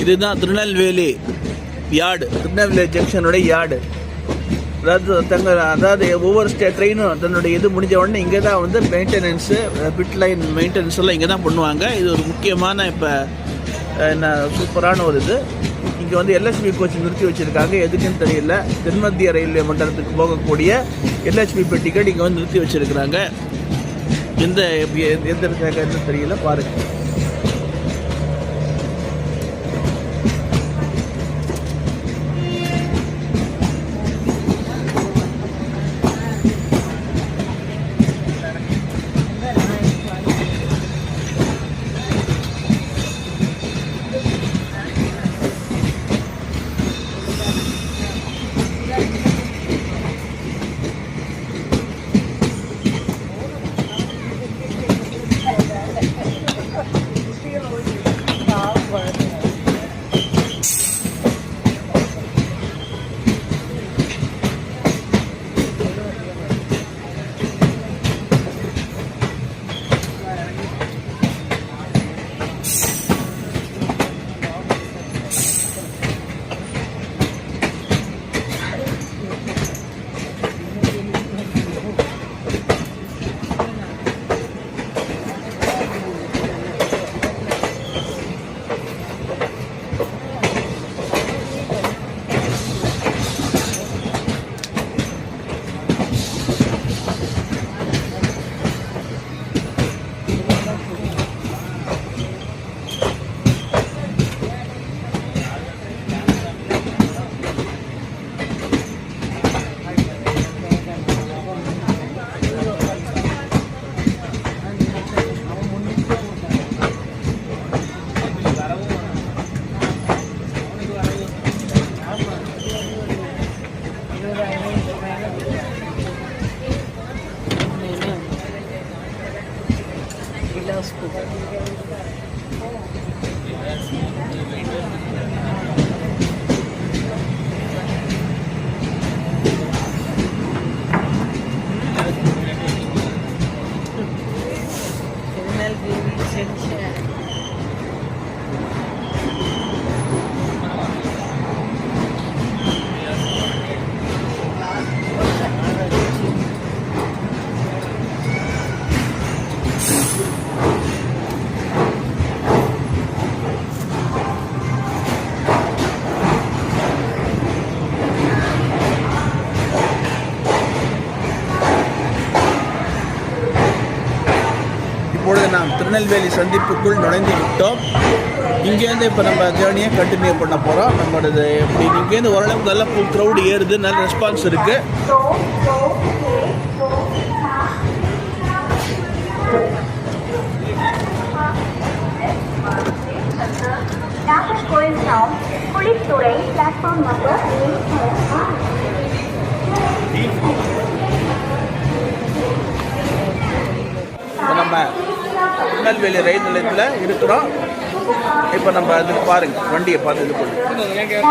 இதுதான் திருநெல்வேலி யார்டு, திருநெல்வேலி ஜங்ஷனோட யார்டு. அதாவது ஒவ்வொரு ட்ரெயினும் தன்னுடைய இது முடிஞ்ச உடனே இங்கே தான் வந்து மெயின்டெனன்ஸு, பிட் லைன் மெயின்டெனன்ஸ் எல்லாம் இங்கே தான் பண்ணுவாங்க. இது ஒரு முக்கியமான இப்போ என்ன சூப்பரான ஒரு இது. இங்கே வந்து எல்ஹெச்பி கோச் நிறுத்தி வச்சுருக்காங்க, எதுக்குன்னு தெரியல. தென்மத்திய ரயில்வே மண்டலத்துக்கு போகக்கூடிய எல்ஹெச்பி டிக்கெட் இங்கே வந்து நிறுத்தி வச்சுருக்கிறாங்க. எந்த தெரியல பாருங்கள். திருநெல்வேலி சந்திப்புக்குள் நுழைந்து விட்டோம். இங்கேருந்து இப்போ நம்ம ஜேர்னியை கண்டினியூ பண்ண போகிறோம். நம்மளது இப்படி இங்கேருந்து ஓரளவுக்கு நல்ல ஃபுல் க்ரௌடு ஏறுது, நல்ல ரெஸ்பான்ஸ் இருக்குது. குளித்துறை பிளாட்ஃபார்ம் நம்பர் இப்போ நம்ம திருநெல்வேலி ரயில் நிலையத்தில் இருக்கிறோம். இப்போ நம்ம அதுக்கு பாருங்கள், வண்டியை பார்த்து இது பண்ணுங்க.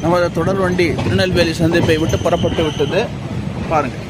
நமது தொடர் வண்டி திருநெல்வேலி சந்திப்பை விட்டு புறப்பட்டு விட்டது. பாருங்கள்.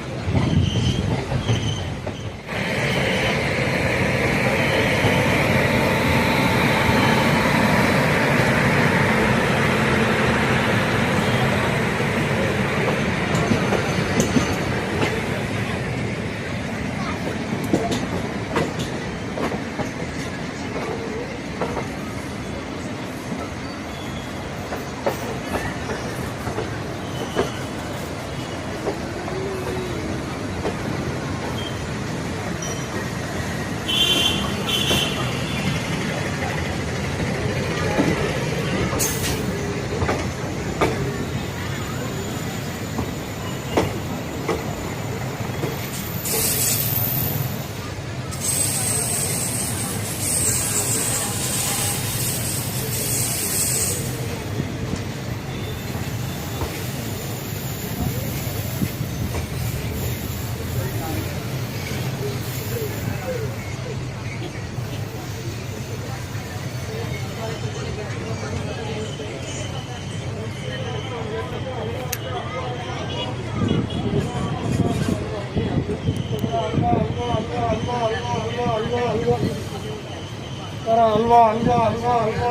அல்வா அல்வா அல்வா அல்வா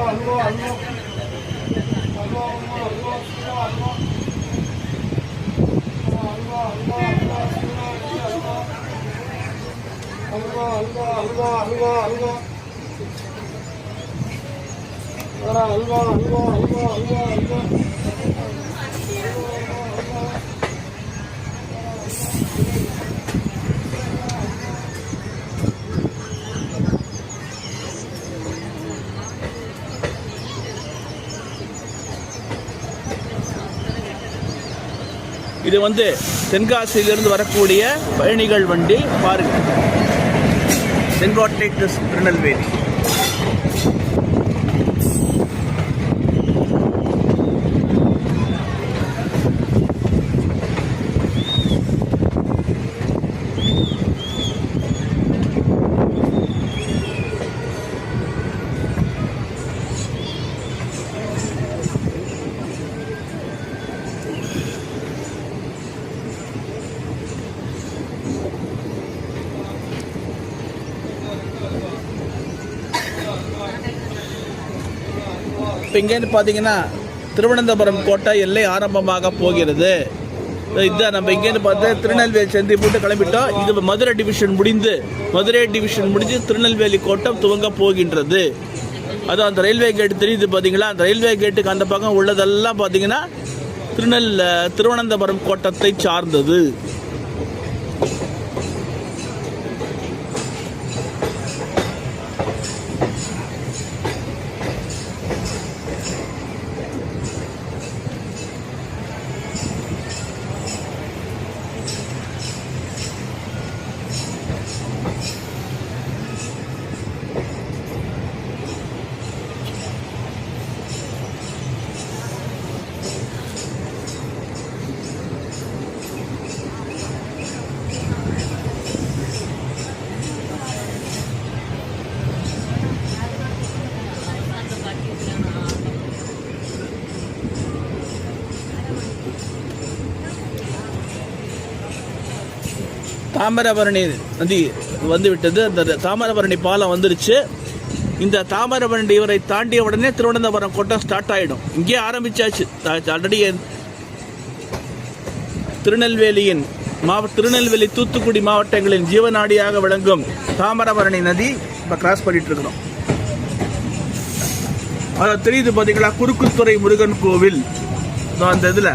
அல்வா அல்வா இது வந்து தென்காசியிலிருந்து வரக்கூடிய பயணிகள் வண்டி. பாருங்கள், செங்கோட்டை டு திருநெல்வேலி. இப்போ இங்கேருந்து பார்த்தீங்கன்னா திருவனந்தபுரம் கோட்டை எல்லை ஆரம்பமாக போகிறது. இதுதான் நம்ம இங்கேருந்து பார்த்து திருநெல்வேலி சந்தி போட்டு கிளம்பிட்டோம். இது மதுரை டிவிஷன் முடிஞ்சு திருநெல்வேலி கோட்டம் துவங்க போகின்றது. அதுவும் அந்த ரயில்வே கேட்டு தெரியுது பார்த்தீங்களா, அந்த ரயில்வே கேட்டுக்கு அந்த பக்கம் உள்ளதெல்லாம் பார்த்தீங்கன்னா திருவனந்தபுரம் கோட்டத்தை சார்ந்தது. தாமிரபரணி நதி வந்து விட்டது. அந்த தாமிரபரணி பாலம் வந்துருச்சு. இந்த தாமிரபரணி இவரை தாண்டிய உடனே திருவனந்தபுரம் கோட்டம் ஸ்டார்ட் ஆகிடும். இங்கே ஆரம்பிச்சாச்சு. ஆல்ரெடி திருநெல்வேலி தூத்துக்குடி மாவட்டங்களின் ஜீவநாடியாக விளங்கும் தாமிரபரணி நதி இப்போ கிராஸ் பண்ணிட்டு இருக்கிறோம். அதை தெரியுது பார்த்தீங்களா, குறுக்குத்துறை முருகன் கோவில் அந்த இதில்.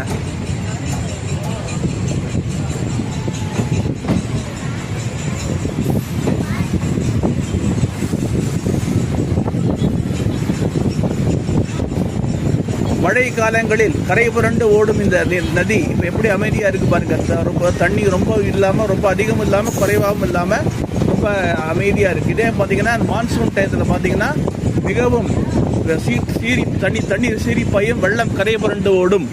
மழை காலங்களில் கரை புரண்டு ஓடும் இந்த நதி இப்போ எப்படி அமைதியாக இருக்குது பாருங்க. ரொம்ப தண்ணி ரொம்ப இல்லாமல், ரொம்ப அதிகமும் இல்லாமல், குறைவாகவும் இல்லாமல் ரொம்ப அமைதியாக இருக்குது. இதே பார்த்தீங்கன்னா மான்சூன் டயத்தில் பார்த்தீங்கன்னா மிகவும் தண்ணீர் சீறி பாயும், வெள்ளம் கரை புரண்டு ஓடும்.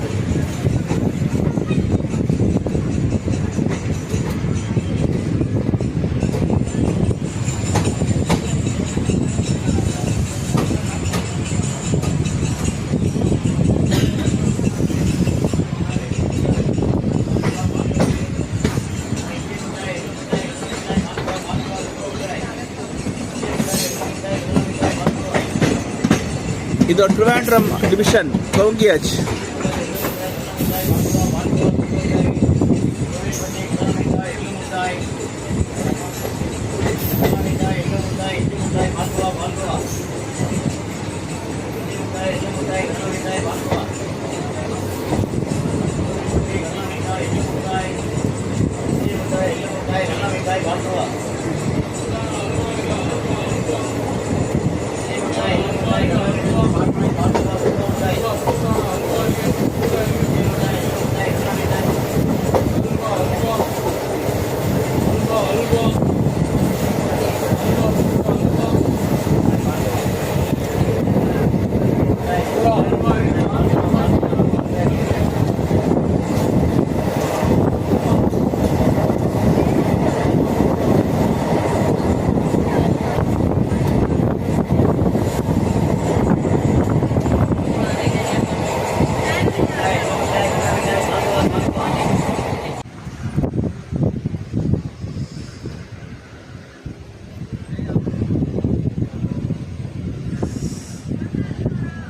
இது ட்ரிவாண்ட்ரம் டிவிஷன் துவங்கியாச்சு.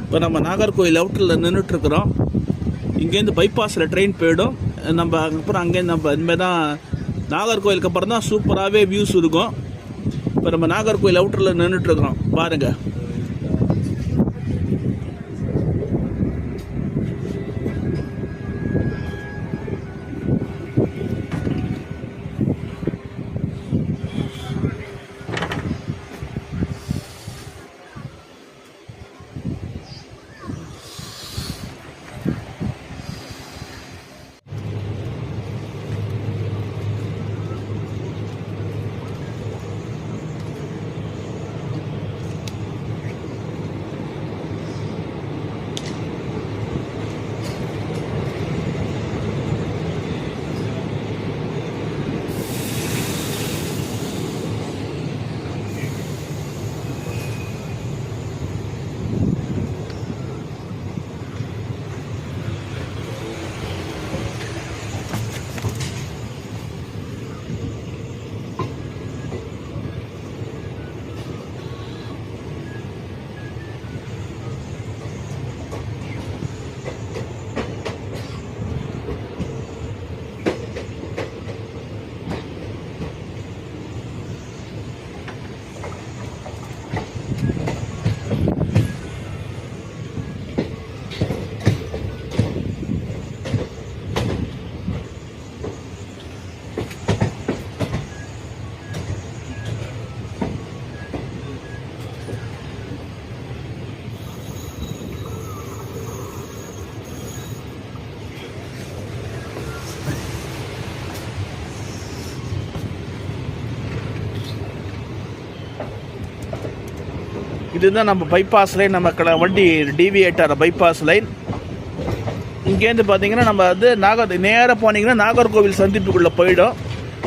இப்போ நம்ம நாகர்கோவில் அவுட்டரில் நின்றுட்டுருக்குறோம். இங்கேருந்து பைபாஸில் ட்ரெயின் போயிடும். நம்ம அப்புறம் அங்கேருந்து நம்ம இனிமேல் தான் நாகர்கோவிலுக்கு அப்புறம் தான் சூப்பராகவே வியூஸ் இருக்கும். இப்போ நம்ம நாகர்கோவில் அவுட்டரில் நின்றுட்டுருக்குறோம் பாருங்கள். இதுதான் நம்ம பைபாஸ் லைன், நம்ம வண்டி டிவியேட்டர் பைபாஸ் லைன். இங்கேருந்து பார்த்தீங்கன்னா நம்ம வந்து நேராக போனீங்கன்னா நாகர்கோவில் சந்திப்புக்குள்ளே போயிடும்.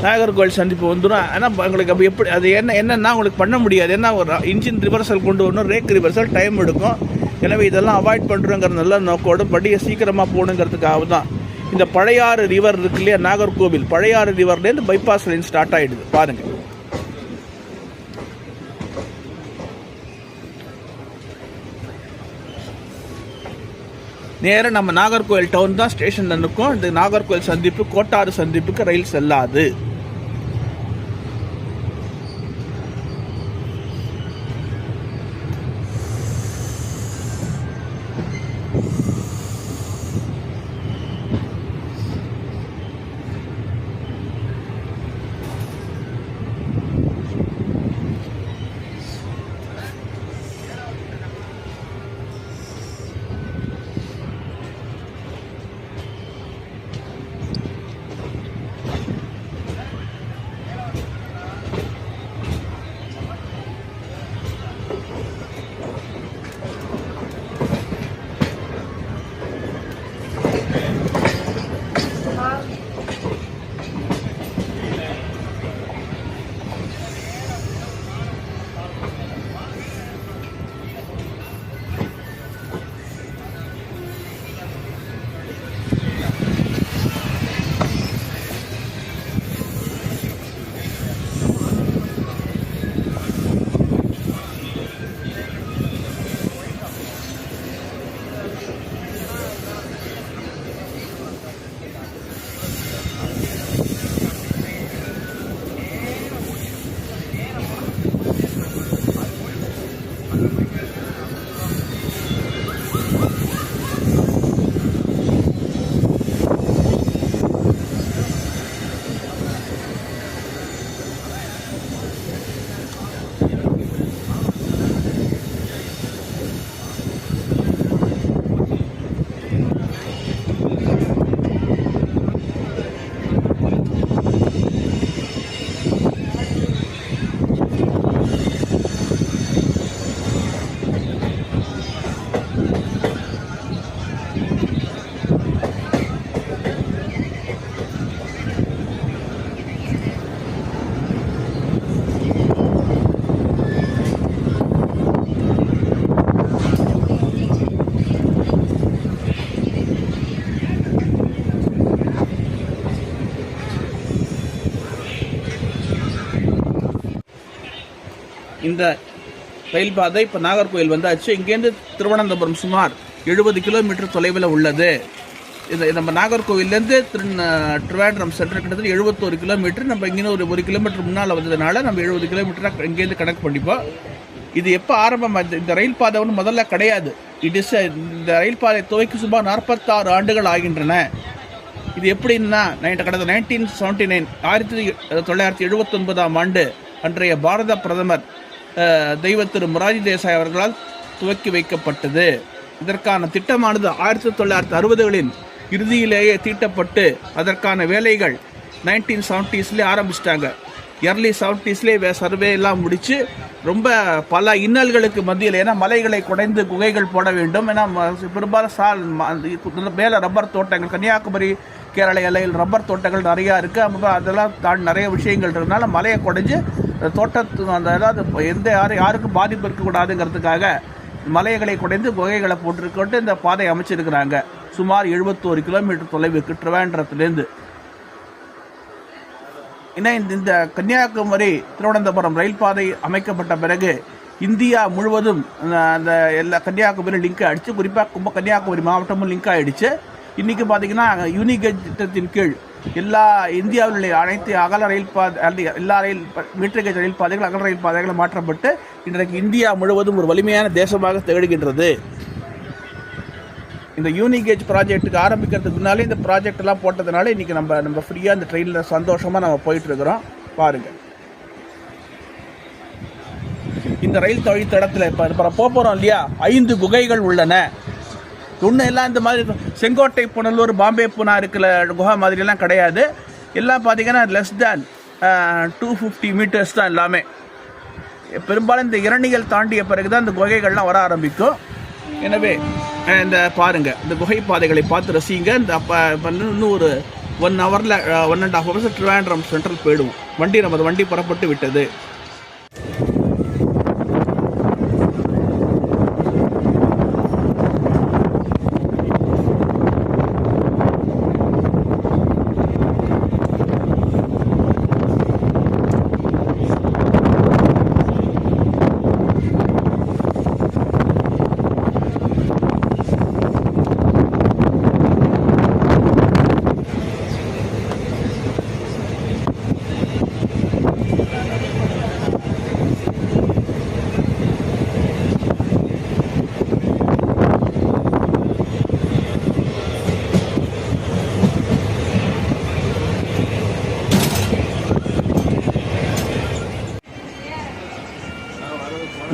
நாகர்கோவில் சந்திப்பு வந்துடும். ஆனால் உங்களுக்கு அப்போ எப்படி அது என்னென்னா உங்களுக்கு பண்ண முடியாது. ஏன்னா ஒரு இன்ஜின் ரிவர்சல் கொண்டு வரணும், ரேக் ரிவர்சல் டைம் எடுக்கும். எனவே இதெல்லாம் அவாய்ட் பண்ணுறோங்கிற நல்ல நோக்கோடு படியை சீக்கிரமாக போகணுங்கிறதுக்காக தான். இந்த பழையாறு ரிவர் இருக்கு இல்லையா, நாகர்கோவில் பழையாறு ரிவர்லேருந்து பைபாஸ் லைன் ஸ்டார்ட் ஆகிடுது பாருங்க. நேராக நம்ம நாகர்கோவில் டவுன் தான் ஸ்டேஷனில் இருக்கும். இந்த நாகர்கோவில் சந்திப்பு கோட்டாறு சந்திப்புக்கு ரயில் செல்லாது. இந்த ரயில் பாதை இப்போ நாகர்கோவில் வந்தாச்சு. இங்கேருந்து திருவனந்தபுரம் சுமார் 70 கிலோமீட்டர் தொலைவில் உள்ளது. இந்த நம்ம நாகர்கோவிலேருந்து திருவேண்டரம் சென்டர் கிட்டத்தட்ட 71 கிலோமீட்டர். நம்ம இங்கே ஒரு கிலோமீட்டர் முன்னால் வந்ததுனால நம்ம 70 கிலோமீட்டராக இங்கேருந்து கணக்கு பண்ணிப்போம். இது எப்போ ஆரம்பமாக இந்த ரயில் பாதை ஒன்று முதல்ல கிடையாது. இந்த ரயில் பாதை துவைக்கு சுமார் 46 ஆண்டுகள் ஆகின்றன. இது எப்படின்னா கடந்த 1979 1979ஆம் ஆண்டு அன்றைய பாரத பிரதமர் தெய்வ திரு மொரார்ஜி தேசாய் அவர்களால் துவக்கி வைக்கப்பட்டது. இதற்கான திட்டமானது 1960களின் இறுதியிலேயே தீட்டப்பட்டு அதற்கான வேலைகள் 1970ஸ்லேயே ஆரம்பிச்சிட்டாங்க. early 70ஸ்லேயே சர்வே எல்லாம் முடித்து ரொம்ப பல இன்னல்களுக்கு மத்தியில், ஏன்னா மலைகளை குடைந்து குகைகள் போட வேண்டும். ஏன்னா பெரும்பாலும் மேலே ரப்பர் தோட்டங்கள், கன்னியாகுமரி கேரள எல்லையில் ரப்பர் தோட்டங்கள் நிறையா இருக்குது. அதெல்லாம் தாண்டி நிறைய விஷயங்கள் இருக்கிறதுனால மலையை குடைஞ்சு தோட்டத்து அந்த ஏதாவது யாருக்கும் பாதிப்பு இருக்கக்கூடாதுங்கிறதுக்காக மலைகளை குடைந்து குகைகளை போட்டிருக்கோட்டு இந்த பாதை அமைச்சிருக்கிறாங்க. சுமார் 71 கிலோமீட்டர் தொலைவுக்கு திருவேண்டரத்துலேருந்து. ஏன்னா இந்த கன்னியாகுமரி திருவனந்தபுரம் ரயில் பாதை அமைக்கப்பட்ட பிறகு இந்தியா முழுவதும் அந்த எல்லா கன்னியாகுமரி லிங்க் ஆகிடுச்சு. குறிப்பாக கன்னியாகுமரி மாவட்டமும் லிங்க் ஆகிடுச்சு. இன்றைக்கி பார்த்திங்கன்னா யூனிகேஜ் திட்டத்தின் கீழ் எல்லா இந்தியாவில் உள்ள அனைத்து அகல ரயில் பாதை, எல்லா மீட்டர் கேஜ் ரயில் பாதைகள் அகல ரயில் பாதைகளும் மாற்றப்பட்டு இன்றைக்கு இந்தியா முழுவதும் ஒரு வலிமையான தேசமாக திகழ்கின்றது. இந்த யூனிகேஜ் ப்ராஜெக்ட்டுக்கு ஆரம்பிக்கிறதுக்கு முன்னாலே இந்த ப்ராஜெக்ட் எல்லாம் போட்டதுனால இன்றைக்கி நம்ம ஃப்ரீயாக இந்த ட்ரெயினில் சந்தோஷமாக நம்ம போயிட்டுருக்குறோம். பாருங்கள், இந்த ரயில் வழித்தடத்தில் இப்போ போகிறோம் இல்லையா, 5 குகைகள் உள்ளன. ஒன்றும் எல்லாம் இந்த மாதிரி செங்கோட்டை புனலூர் பாம்பே பூனா இருக்கிற குஹா மாதிரிலாம் கிடையாது. எல்லாம் பார்த்திங்கன்னா லெஸ் தேன் 250 மீட்டர்ஸ் தான் எல்லாமே. பெரும்பாலும் இந்த இரணிகள் தாண்டிய பிறகு தான் இந்த குகைகள்லாம் வர ஆரம்பிக்கும். எனவே இந்த பாருங்கள், இந்த குகை பாதைகளை பார்த்து ரசிங்க. இந்த இன்னும் ஒரு 1 ஹவரில் 1.5 ஹவர்ஸ் திருவேண்டரம் சென்ட்ரல் போயிடுவோம். நமது வண்டி புறப்பட்டு விட்டது.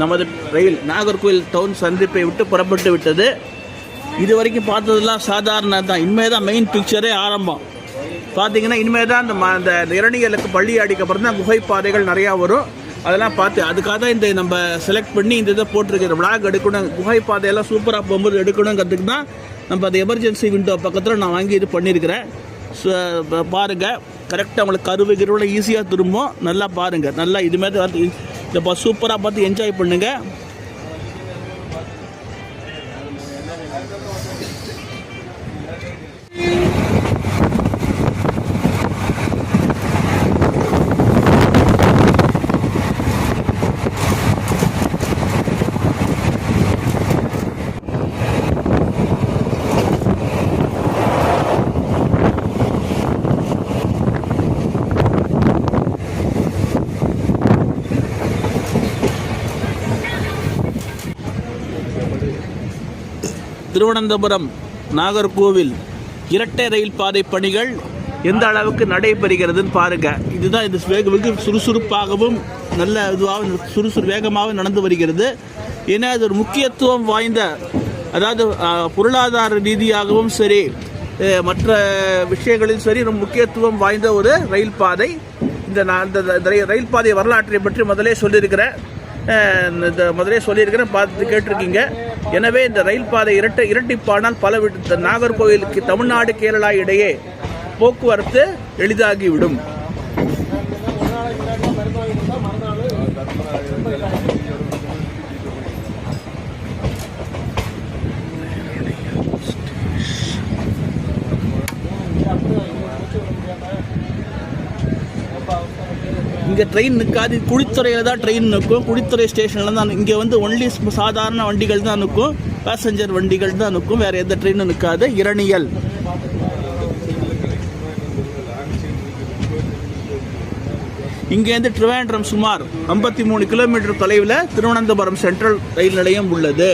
நமது ரயில் நாகர்கோவில் டவுன் சந்திப்பை விட்டு புறப்பட்டு விட்டது. இது வரைக்கும் பார்த்ததெல்லாம் சாதாரண தான். இனிமேல் தான் மெயின் பிக்சரே ஆரம்பம். பார்த்தீங்கன்னா இனிமேல் தான் அந்த இரணியலுக்கு பள்ளியாடிக்கு அப்புறம் தான் குகை பாதைகள் நிறையா வரும். அதெல்லாம் பார்த்து அதுக்காக தான் இந்த நம்ம செலக்ட் பண்ணி இந்த இதை போட்டிருக்கிற விளாக் எடுக்கணும். குகை பாதையெல்லாம் சூப்பராக போகும்போது எடுக்கணுங்கிறதுக்கு தான் நம்ம அந்த எமர்ஜென்சி விண்டோ பக்கத்தில் நான் வாங்கி இது பண்ணியிருக்கிறேன். பாருங்கள், கரெக்டாக உங்களுக்கு கருவிகளோட ஈஸியாக திரும்பும். நல்லா பாருங்கள், நல்லா இதுமாதிரி வந்து இதை சூப்பராக பார்த்து என்ஜாய் பண்ணுங்கள். திருவனந்தபுரம் நாகர்கோவில் இரட்டை ரயில் பாதை பணிகள் எந்த அளவுக்கு நடைபெறுகிறதுன்னு பாருங்கள். இதுதான் இது வெகு சுறுசுறுப்பாகவும் நல்ல இதுவாக வேகமாக நடந்து வருகிறது. ஏன்னா அது ஒரு முக்கியத்துவம் வாய்ந்த, அதாவது பொருளாதார ரீதியாகவும் சரி மற்ற விஷயங்களில் சரி ரொம்ப முக்கியத்துவம் வாய்ந்த ஒரு ரயில் பாதை. இந்த ரயில் பாதை வரலாற்றை பற்றி முதலே சொல்லியிருக்கிறேன், பார்த்து கேட்டிருக்கீங்க. எனவே இந்த ரயில் பாதை இரட்டிப்பானால் நாகர்கோவிலுக்கு தமிழ்நாடு கேரளா இடையே போக்குவரத்து எளிதாகிவிடும். இங்கே ட்ரெயின் நிற்காது. குடித்துறையில் தான் ட்ரெயின் நிற்கும். குடித்துறை ஸ்டேஷனில் தான். இங்கே வந்து ஒன்லி சாதாரண வண்டிகள் தான் நிற்கும், பேசஞ்சர் வண்டிகள் தான் நிற்கும், வேறு எந்த ட்ரெயினும் நிற்காது. இரணியல் இங்கேருந்து திருவேண்டரம் சுமார் 53 கிலோமீட்டர் தொலைவில் திருவனந்தபுரம் சென்ட்ரல் ரயில் நிலையம் உள்ளது.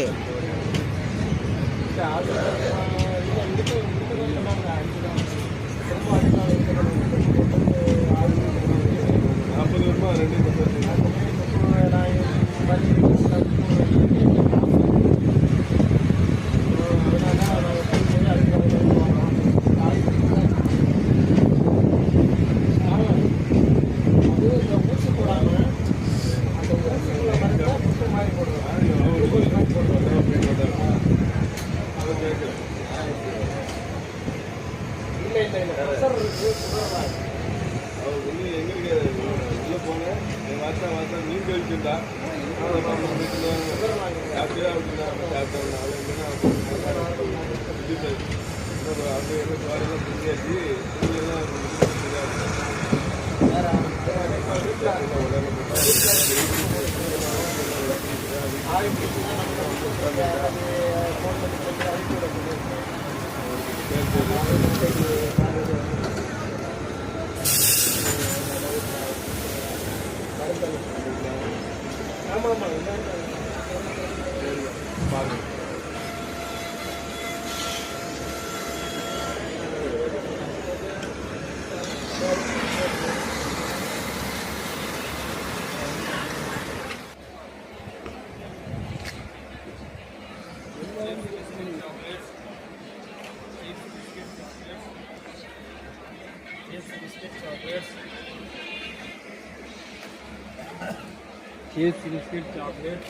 बिस्किट चॉकलेट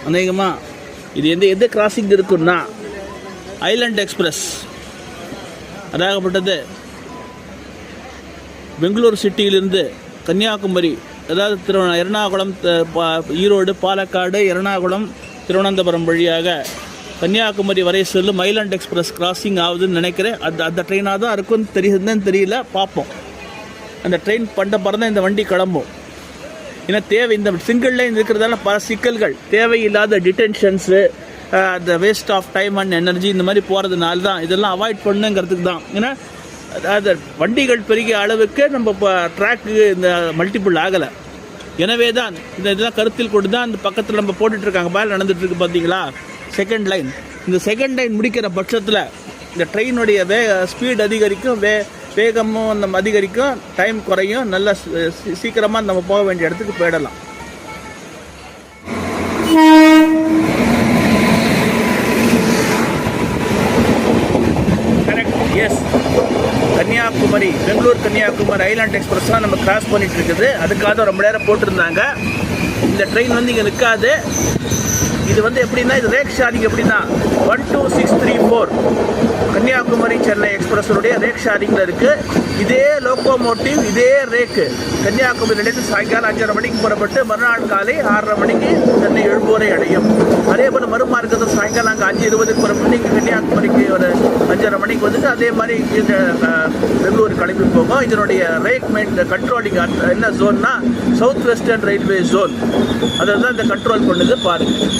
அநேகமாக இது எந்த கிராசிங் இருக்குன்னா ஐலண்ட் எக்ஸ்பிரஸ் அதாகப்பட்டது பெங்களூர் சிட்டியிலிருந்து கன்னியாகுமரி, அதாவது எர்ணாகுளம், ஈரோடு, பாலக்காடு, எர்ணாகுளம், திருவனந்தபுரம் வழியாக கன்னியாகுமரி வரை செல்லும் ஐலண்ட் எக்ஸ்பிரஸ் கிராசிங் ஆகுதுன்னு நினைக்கிறேன். அந்த ட்ரெயினாக தான் இருக்குன்னு தெரியுதுன்னு தெரியல, பார்ப்போம். அந்த ட்ரெயின் பண்ண தான் இந்த வண்டி கிளம்பும். ஏன்னா இந்த சிங்கிள் லைன் இருக்கிறதால பல சிக்கல்கள், தேவையில்லாத டிடென்ஷன்ஸு, அந்த waste of time and energy இந்த மாதிரி போகிறதுனால தான் இதெல்லாம் அவாய்ட் பண்ணுங்கிறதுக்கு தான். ஏன்னா அதாவது வண்டிகள் பெருகிய அளவுக்கு நம்ம இப்போ ட்ராக்கு இந்த மல்டிபிள் ஆகலை. எனவே தான் இதெல்லாம் கருத்தில் கொண்டு தான் இந்த பக்கத்தில் நம்ம போட்டுட்ருக்காங்க. மேலே நடந்துகிட்ருக்கு பார்த்தீங்களா செகண்ட் லைன். இந்த செகண்ட் லைன் முடிக்கிற பட்சத்தில் இந்த ட்ரெயினுடைய ஸ்பீட் அதிகரிக்கும், வேகமும் நம்ம அதிகரிக்கும், டைம் குறையும், நல்ல சீக்கிரமாக நம்ம போக வேண்டிய இடத்துக்கு போயிடலாம். Correct, yes. Kanyakumari, Bangalore Kanyakumari island express தான் நம்ம கிராஸ் பண்ணிட்டு இருக்குது. அதுக்காக ரொம்ப நேரம் போட்டிருந்தாங்க. இந்த ட்ரெயின் வந்து இங்கே நிற்காது. இது வந்து எப்படின்னா, இது ரேக் ஷேரிங். எப்படின்னா 12634 கன்னியாகுமரி சென்னை எக்ஸ்பிரஸனுடைய ரேக் ஷேரிங்கில் இருக்குது. இதே லோக்கோமோட்டிவ், இதே ரேக்கு கன்னியாகுமரியிலேருந்து சாயங்காலம் 5:30 மணிக்கு புறப்பட்டு மறுநாள் காலை 6:30 மணிக்கு சென்னை எழும்பூரை அடையும். அதே போல் மறுமார்க்கத்தில் சாயங்காலம் அங்கே 5:20 புறப்பட்டு இங்கே கன்னியாகுமரிக்கு ஒரு 5:30 மணிக்கு வந்துட்டு அதே மாதிரி பெங்களூர் கிளம்பி போகும். இதனுடைய ரேக் கண்ட்ரோலிங் என்ன ஜோன்னா சவுத் வெஸ்டர்ன் ரயில்வே ஜோன். அதை தான் இந்த கண்ட்ரோல் பண்ணுது பாருங்கள்.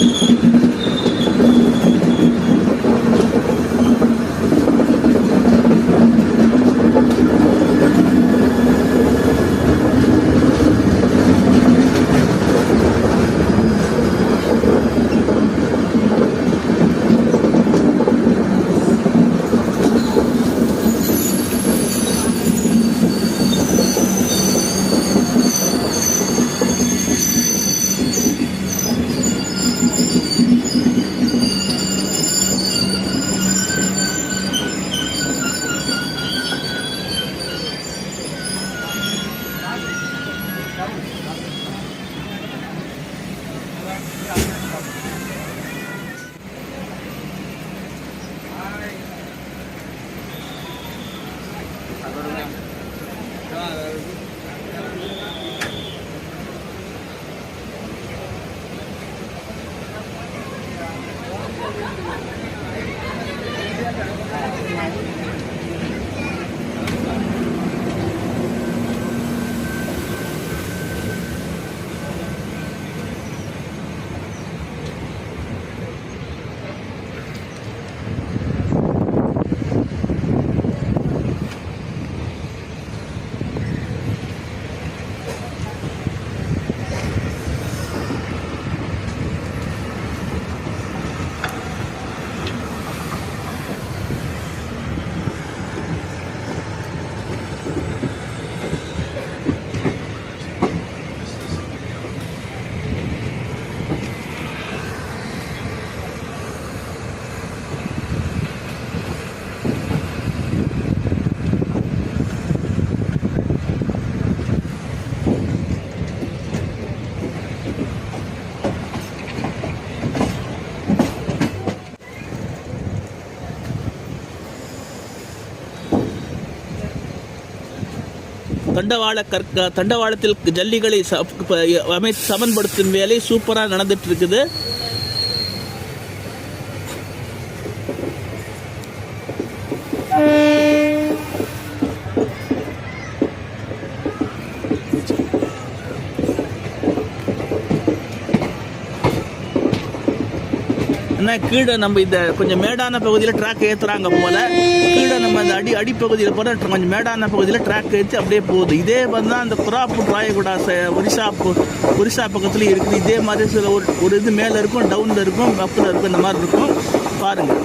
தண்டவாளத்தில் ஜல்லிகளை அமைத்து சமன்படுத்தும் வேலை சூப்பராக நடந்துட்டு இருக்குது. கீழே நம்ம இந்த கொஞ்சம் மேடான பகுதியில் ட்ராக் ஏற்றுறாங்க போல். கீழே நம்ம அந்த அடிப்பகுதியில் போகிற கொஞ்சம் மேடான பகுதியில் ட்ராக் ஏற்றி அப்படியே போகுது. இதே வந்து தான் அந்த குராப்பூர் ராயகுடா ஒரிசா பக்கத்துலேயும் இருக்குது. இதே மாதிரி சில ஒரு இது மேலே இருக்கும், டவுனில் இருக்கும், அப்பில் இருக்கும், இந்த மாதிரி இருக்கும். பாருங்கள்,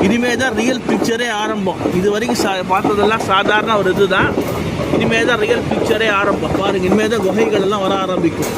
இனிமே தான் ரியல் பிக்சரே ஆரம்பம். இது வரைக்கும் பார்த்ததெல்லாம் சாதாரண ஒரு இது தான். இனிமே தான் ரியல் பிக்சரே ஆரம்பம். பாருங்கள், இனிமே தான் குகைகள் எல்லாம் வர ஆரம்பிக்கும்.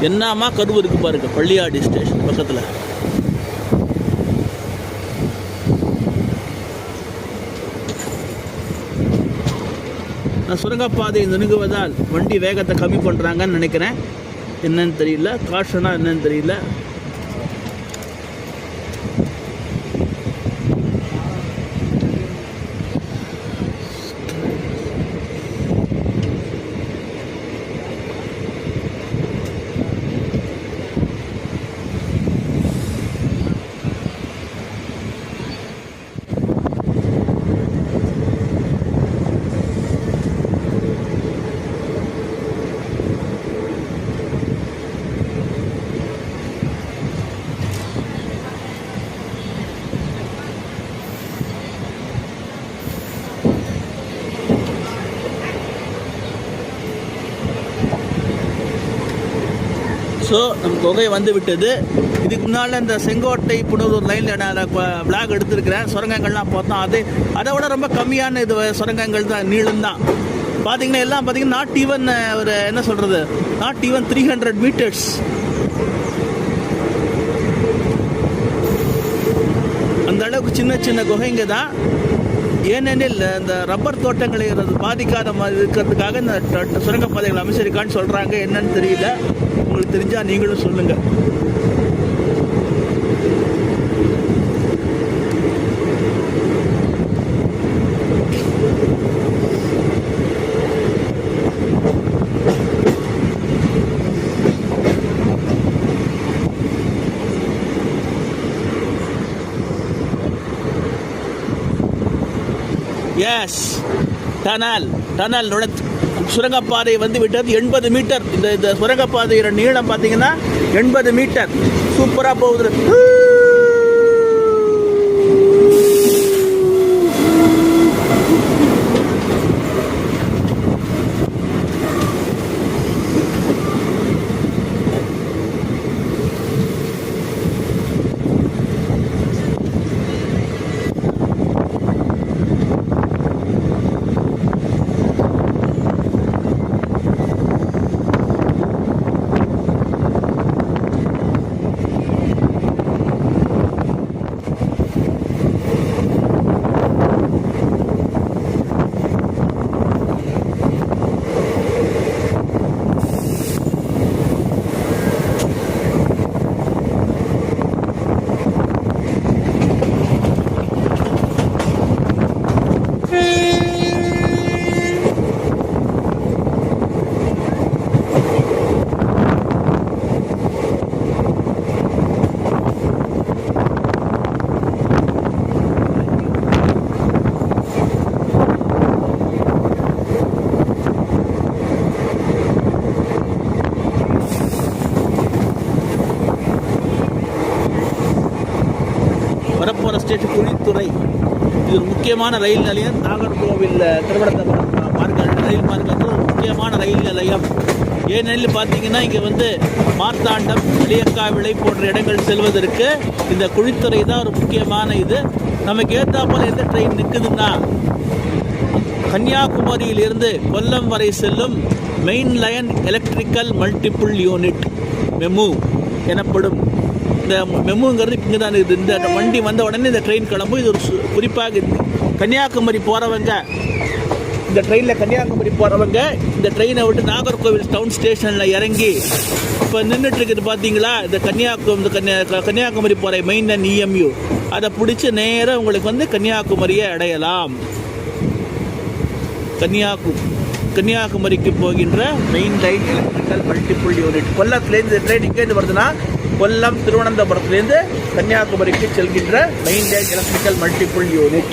என்னமா கருவு இருக்கு பாருங்க, பள்ளியாடி ஸ்டேஷன் பக்கத்தில். நான் சுரங்கப்பாதை நெருங்குவதால் வண்டி வேகத்தை கம்மி பண்ணுறாங்கன்னு நினைக்கிறேன். என்னன்னு தெரியல, காஷனா என்னன்னு தெரியல. ஸோ நம்ம குகை வந்து விட்டது. இதுக்கு முன்னால் இந்த செங்கோட்டை புனலூர் லைனில் நான் பிளாக் எடுத்திருக்கிறேன். சுரங்கங்கள்லாம் பார்த்தோம், அதை விட ரொம்ப கம்மியான இது சுரங்கங்கள் தான், நீளம் தான். பார்த்தீங்கன்னா எல்லாம் பார்த்தீங்கன்னா நாட் ஈவன் ஒரு என்ன சொல்கிறது, நாட் ஈவன் 300 மீட்டர்ஸ். அந்த அளவுக்கு சின்ன சின்ன குகைங்க தான். ஏனெனில் இந்த ரப்பர் தோட்டங்களை பாதிக்காத மாதிரி இருக்கிறதுக்காக இந்த சுரங்கப்பாதைகள் அமைச்சிருக்கான்னு சொல்கிறாங்க. என்னன்னு தெரியல, உங்களுக்கு தெரிஞ்சால் நீங்களும் சொல்லுங்கள். எஸ், டனல் சுரங்கப்பாதை வந்து விட்டது. 80 மீட்டர் இந்த சுரங்கப்பாதையோட நீளம் பார்த்தீங்கன்னா 80 மீட்டர். சூப்பராக போகுது. வரப்போகிற ஸ்டேஷன் குழித்துறை. இது ஒரு முக்கியமான ரயில் நிலையம். நாகர்கோவில் திருவனந்தபுரம் ரயில் மார்க்கத்தில் ஒரு முக்கியமான ரயில் நிலையம். ஏனெனில் பார்த்தீங்கன்னா இங்கே வந்து மார்த்தாண்டம், வெளியக்காவிளை போன்ற இடங்கள் செல்வதற்கு இந்த குழித்துறை தான் ஒரு முக்கியமான இது. நமக்கு ஏற்றாப்போல் எந்த ட்ரெயின் நிற்குதுன்னா, கன்னியாகுமரியிலிருந்து கொல்லம் வரை செல்லும் main line electrical multiple unit MEMU எனப்படும். இந்த மெமுங்கிறது இங்கே தான் இருக்குது. இந்த வண்டி வந்த உடனே இந்த ட்ரெயின் கிளம்பும். இது ஒரு குறிப்பாக கன்னியாகுமரி போகிறவங்க, இந்த ட்ரெயினில் கன்னியாகுமரி போகிறவங்க இந்த ட்ரெயினை விட்டு நாகர்கோவில் டவுன் ஸ்டேஷனில் இறங்கி இப்போ நின்றுட்டு இருக்குது பார்த்தீங்களா, இந்த கன்னியாகுமரி போகிற மெயின் லைன் EMU அதை பிடிச்சி நேராக உங்களுக்கு வந்து கன்னியாகுமரியை அடையலாம். கன்னியாகுமரிக்கு போகின்ற main line electrical multiple unit. கொல்லத்துலேருந்து இந்த ட்ரெயின் இங்கேருந்து வருதுன்னா, கொல்லம் திருவனந்தபுரத்துலேருந்து கன்னியாகுமரிக்கு செல்கின்ற main line electrical multiple unit.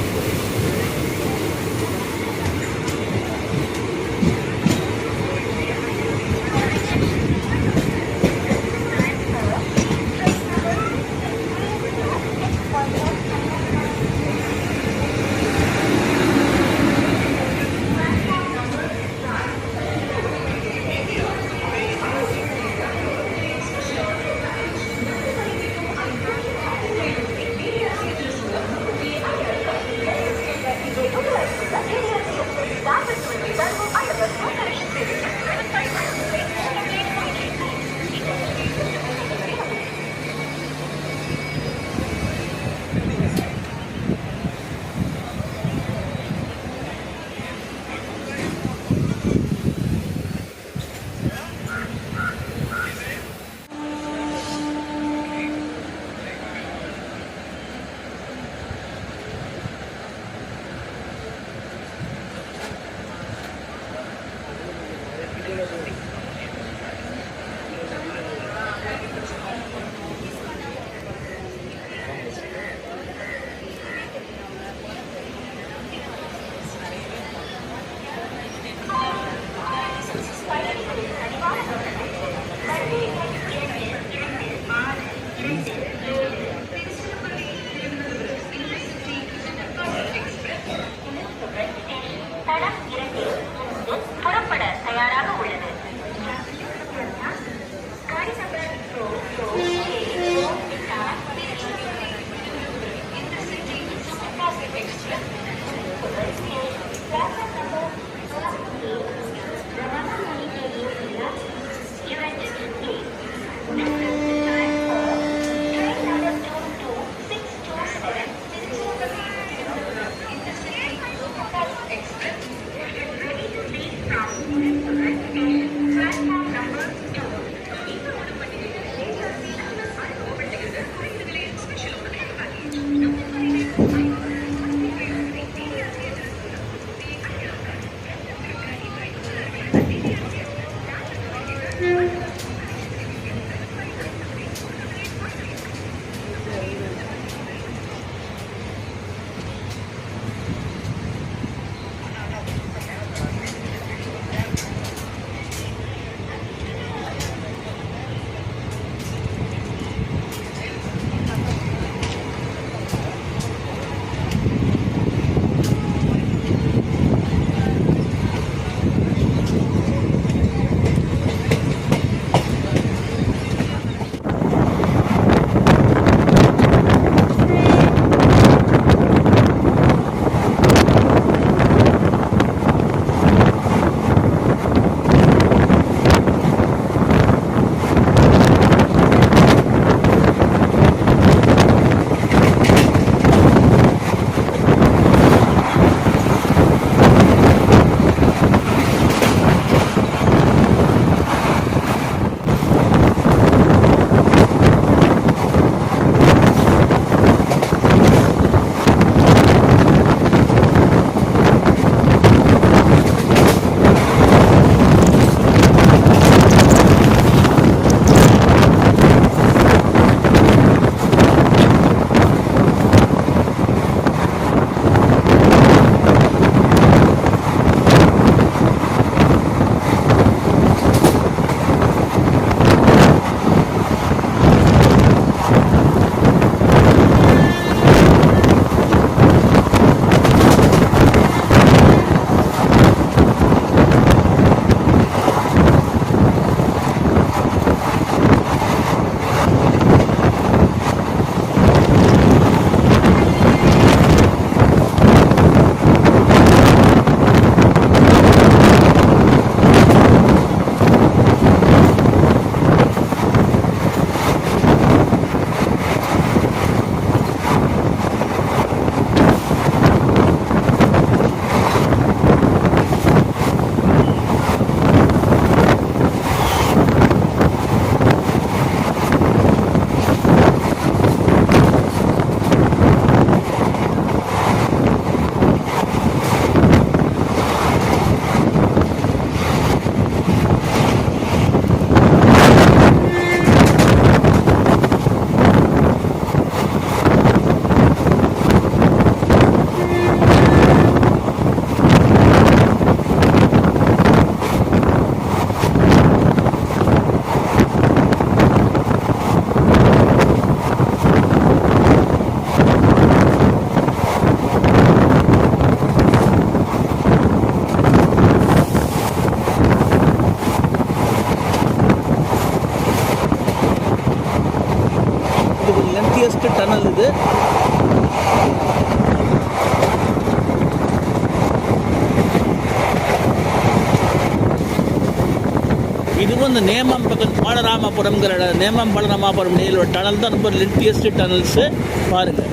இதுவும் இந்த நேமம் பக்கம் பாலராமபுரம்ங்கிற நேமம் பாலராமபுரம் இடையில டனல் தான் ரொம்ப லென்த்தியஸ்ட் டனல்ஸு பாருங்கள்.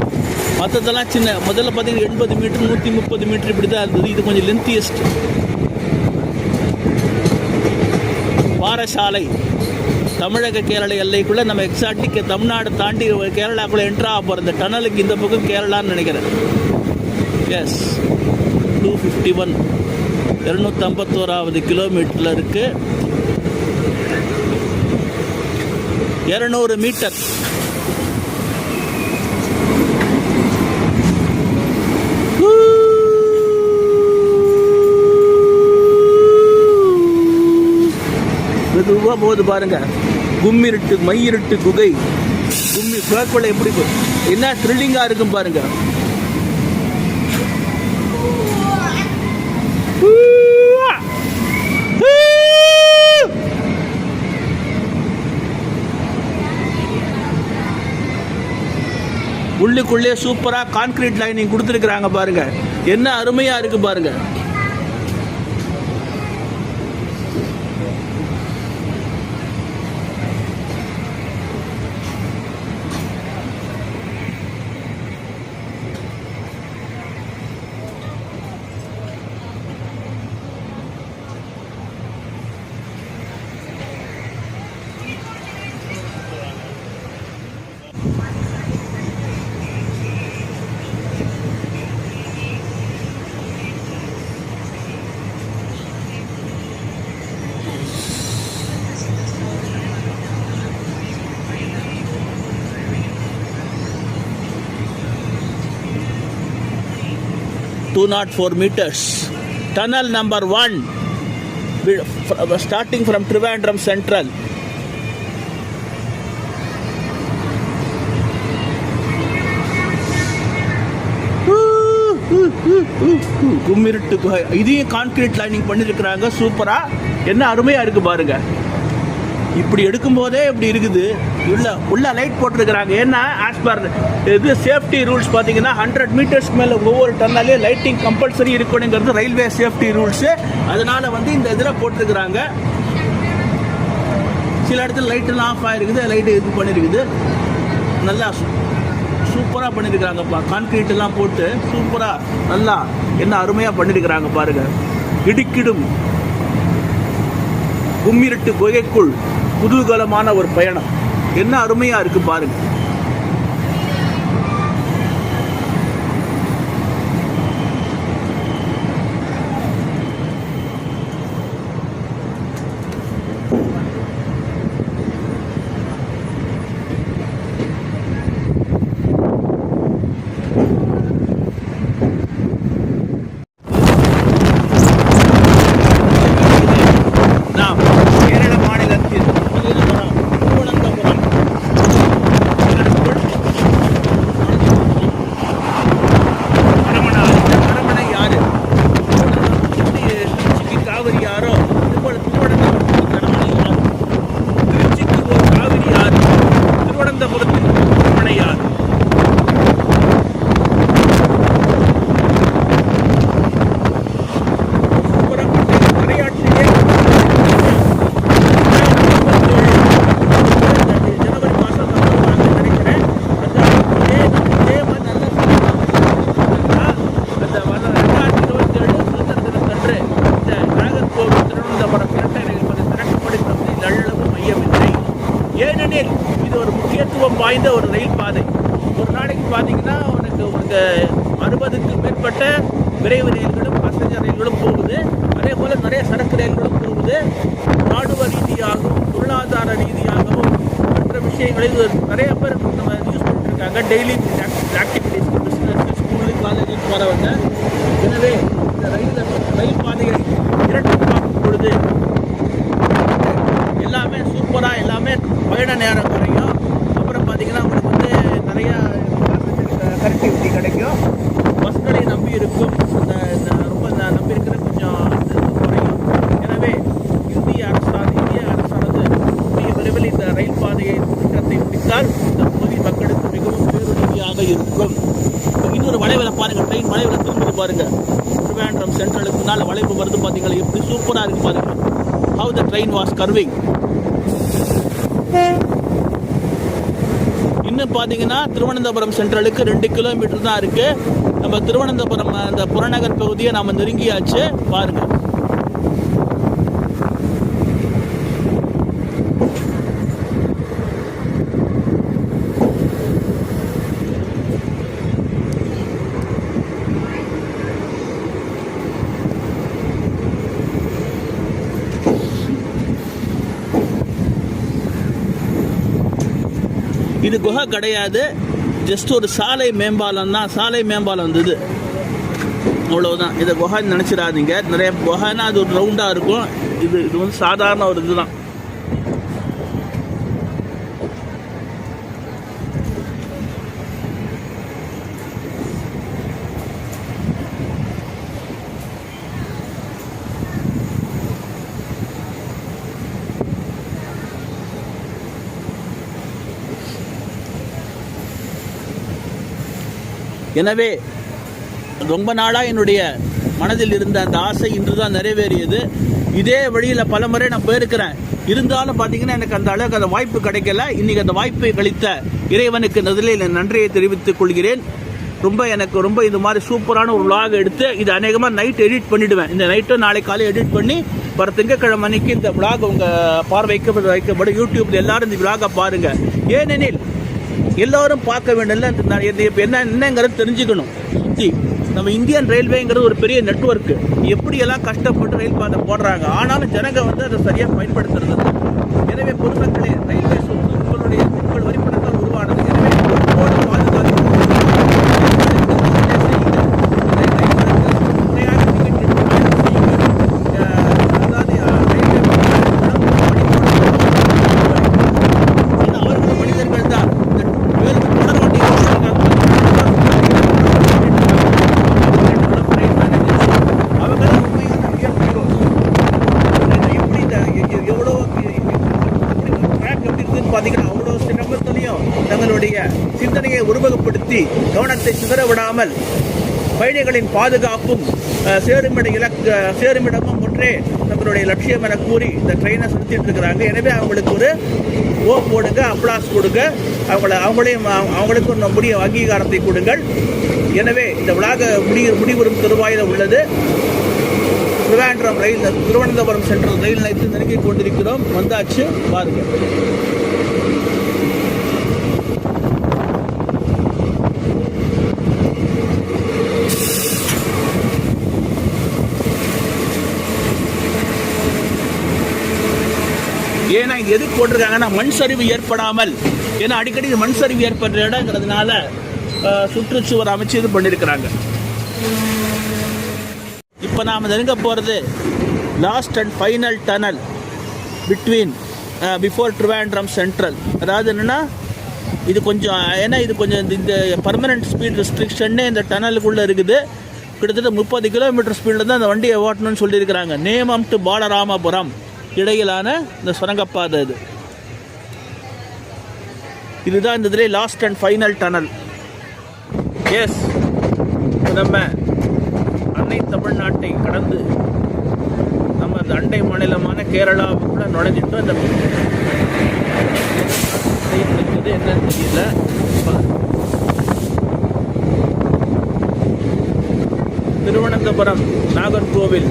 மற்றதெல்லாம் சின்ன, முதல்ல பார்த்தீங்கன்னா 80 மீட்டர் 130 மீட்டர் இப்படி தான் இருந்தது. இது கொஞ்சம் லென்த்தியஸ்ட். பாரசாலை தமிழக கேரள எல்லைக்குள்ளே நம்ம எக்ஸாக்ட்லி தமிழ்நாடு தாண்டி கேரளாக்குள்ளே என்ட்ரு ஆக போகிற இந்த டனலுக்கு இந்த பக்கம் கேரளான்னு நினைக்கிறேன். எஸ் 251 251வது கிலோமீட்டரில் இருக்குது. 200 மீட்டர். மெதுவாக போகுது பாருங்க. கும்மிருட்டு மையிருட்டு குகை கும்மி குழக்குள்ள எப்படி என்ன த்ரில்லிங்காக இருக்கும் பாருங்க. உள்ளுக்குள்ளே சூப்பராக கான்கிரீட் லைனிங் கொடுத்துருக்குறாங்க பாருங்க. என்ன அருமையாக இருக்கு பாருங்க. (204 meters) tunnel number 1 starting from Trivandrum Central. கும்மிருட்டு குகை. இதையும் கான்கிரீட் லைனிங் பண்ணிருக்கிறாங்க சூப்பரா. என்ன அருமையா இருக்கு பாருங்க. இப்படி எடுக்கும்போதே இப்படி இருக்குது. உள்ள லைட் போட்டிருக்கிறாங்க. ஏன்னா ஆஸ் பர் இது சேஃப்டி ரூல்ஸ் பார்த்தீங்கன்னா 100 மீட்டர்ஸ்க்கு மேலே ஒவ்வொரு டன்னாலே லைட்டிங் கம்பல்சரி இருக்கணுங்கிறது ரயில்வே சேஃப்டி ரூல்ஸு. அதனால இந்த இதில் போட்டிருக்கிறாங்க. சில இடத்துல லைட்டெல்லாம் ஆஃப் ஆகிருக்குது, லைட்டு இது பண்ணியிருக்குது. நல்லா சூப்பராக பண்ணியிருக்கிறாங்கப்பா. கான்கிரீட் எல்லாம் போட்டு சூப்பராக நல்லா என்ன அருமையாக பண்ணியிருக்கிறாங்க பாருங்க. இடுக்கிடும் கும்மிருட்டு குகைக்குள் குதூகலமான ஒரு பயணம். என்ன அருமையா இருக்கு பாருங்க. இது ஒரு முக்கியத்துவம் வாய்ந்த ஒரு ரயில் பாதை. ஒரு நாளைக்கு பார்த்தீங்கன்னா உங்களுக்கு 60க்கு மேற்பட்ட விரைவு ரயில்களும் பேசஞ்சர் ரயில்களும் போகுது. அதே போல் நிறைய சரக்கு ரயில்களும் போகுது. ராணுவ ரீதியாகவும் பொருளாதார ரீதியாகவும் மற்ற விஷயங்களில் நிறைய பேர் நம்ம யூஸ் பண்ணிட்டுருக்காங்க. டெய்லி ஆக்டிவிட்டிஸ், பிஸ்னஸ், ஸ்கூலு, காலேஜுக்கு போகிறவங்க. எனவே இந்த ரயில் பாதையை இரண்டு பார்க்கும் பொழுது எல்லாமே சூப்பராக, எல்லாமே பயண நேரம் குறையும். அப்புறம் பார்த்தீங்கன்னா உங்களுக்கு நிறையா கனெக்டிவிட்டி கிடைக்கும். பஸ்களை நம்பி இருக்கும் ரொம்ப நம்பி இருக்கிற கொஞ்சம் குறையும். எனவே இந்திய அரசானது மிக விரைவில் இந்த ரயில் பாதையை திட்டத்தை முடித்தால் இந்த பகுதி மக்களுக்கு மிகவும் பேருதவியாக இருக்கும். இன்னொரு வளைவில் பாருங்கள், ட்ரெயின் வளைவில் திரும்புது பாருங்கள். திருவேண்டரம் சென்ட்ரலுக்கு முன்னால் வளைவு வருது பார்த்தீங்களா, எப்படி சூப்பராக இருக்குது பாருங்கள். how the train was curving. இன்னும் பார்த்தீங்கன்னா திருவனந்தபுரம் சென்ட்ரலுக்கு 2 கிலோமீட்டர் தான் இருக்கு. நம்ம திருவனந்தபுரம் அந்த புறநகர் பகுதியை நாம நெருங்கியாச்சு பாருங்க. இது குகை கிடையாது, ஜஸ்ட் ஒரு சாலை மேம்பாலம் தான். சாலை மேம்பாலம் வந்தது, அவ்வளவுதான். இதை குகைன்னு நினைச்சிடாதீங்க. நிறைய குகைன்னா அது ஒரு ரவுண்டா இருக்கும். இது வந்து சாதாரண ஒரு இதுதான். எனவே ரொம்ப நாளாக என்னுடைய மனதில் இருந்த அந்த ஆசை இன்று தான் நிறைவேறியது. இதே வழியில் பல முறை நான் போயிருக்கிறேன். இருந்தாலும் பார்த்தீங்கன்னா எனக்கு அந்த அளவுக்கு அந்த வாய்ப்பு கிடைக்கல. இன்னைக்கு அந்த வாய்ப்பை கழித்த இறைவனுக்கு முதலில் நன்றியை தெரிவித்துக் கொள்கிறேன். எனக்கு ரொம்ப இது மாதிரி சூப்பரான ஒரு vlog எடுத்து இது அநேகமாக நைட் எடிட் பண்ணிவிடுவேன். இந்த நைட்டும் நாளை காலை எடிட் பண்ணி வர திங்கட்கிழமை அன்னைக்கு இந்த vlog உங்கள் வைக்கப்படும். யூடியூப்ல எல்லாரும் இந்த vlog பாருங்கள். ஏனெனில் எல்லோரும் பார்க்க வேண்டும், என்னங்கிறது தெரிஞ்சுக்கணும். சுற்றி நம்ம இந்தியன் ரயில்வேங்கிறது ஒரு பெரிய நெட்வொர்க். எப்படியெல்லாம் கஷ்டப்பட்டு ரயில் பாதை போடுறாங்க, ஆனாலும் ஜனங்க வந்து அதை சரியாக பயன்படுத்துறது. எனவே பொதுமக்களே, ரயில்வே சொத்து உங்கள் வரிப்பணத்தால் உருவானது. எனவே பாதுகாப்பு சிந்தனையை உருவகப்படுத்தி கவனத்தை சிதற விடாமல் பயணிகளின் பாதுகாப்பும் சேருமிடமும் ஒன்றே நம்மளுடைய லட்சியம் என கூறி இந்த ட்ரெயினை சுற்றிட்டு இருக்கிறாங்க. எனவே அவங்களுக்கு ஒரு போடுங்க, அப்ளாஸ் கொடுங்க, அவங்களுக்கு ஒரு முடிய அங்கீகாரத்தை கொடுங்கள். எனவே இந்த விழாக முடிவுறும் தருவாயில் உள்ளது. திருவனந்தபுரம் சென்ட்ரல் ரயில் நிலையத்தில் நெருங்கி கொண்டிருக்கிறோம். வந்தாச்சு பாருங்க. ஏன்னா இது எதுக்கு போட்டிருக்காங்கன்னா மண் சரிவு ஏற்படாமல், ஏன்னா அடிக்கடி மண் சரிவு ஏற்படுற இடங்கிறதுனால சுற்றுச்சுவர் அமைச்சு இது பண்ணியிருக்கிறாங்க. இப்போ நாம் நெருங்க போகிறது last and final tunnel before Trivandrum central. அதாவது என்னென்னா இது கொஞ்சம், ஏன்னா இது கொஞ்சம் இந்த பர்மனெண்ட் ஸ்பீட் ரெஸ்ட்ரிக்ஷன்னே இந்த டனலுக்குள்ளே இருக்குது. கிட்டத்தட்ட 30 கிலோமீட்டர் ஸ்பீடில் தான் அந்த வண்டியை ஓட்டணும்னு சொல்லியிருக்கிறாங்க. நேமம் டு பாலராமபுரம் இடையிலான இந்த சுரங்கப்பாதை. இதுதான் இந்த இதிலே last and final tunnel. Yes, நம்ம அன்னை தமிழ்நாட்டை கடந்து நம்ம அந்த அண்டை மாநிலமான கேரளாவுக்குள்ள நுழைஞ்சிட்டு அந்த என்னன்னு தெரியல. திருவனந்தபுரம் நாகர்கோவில்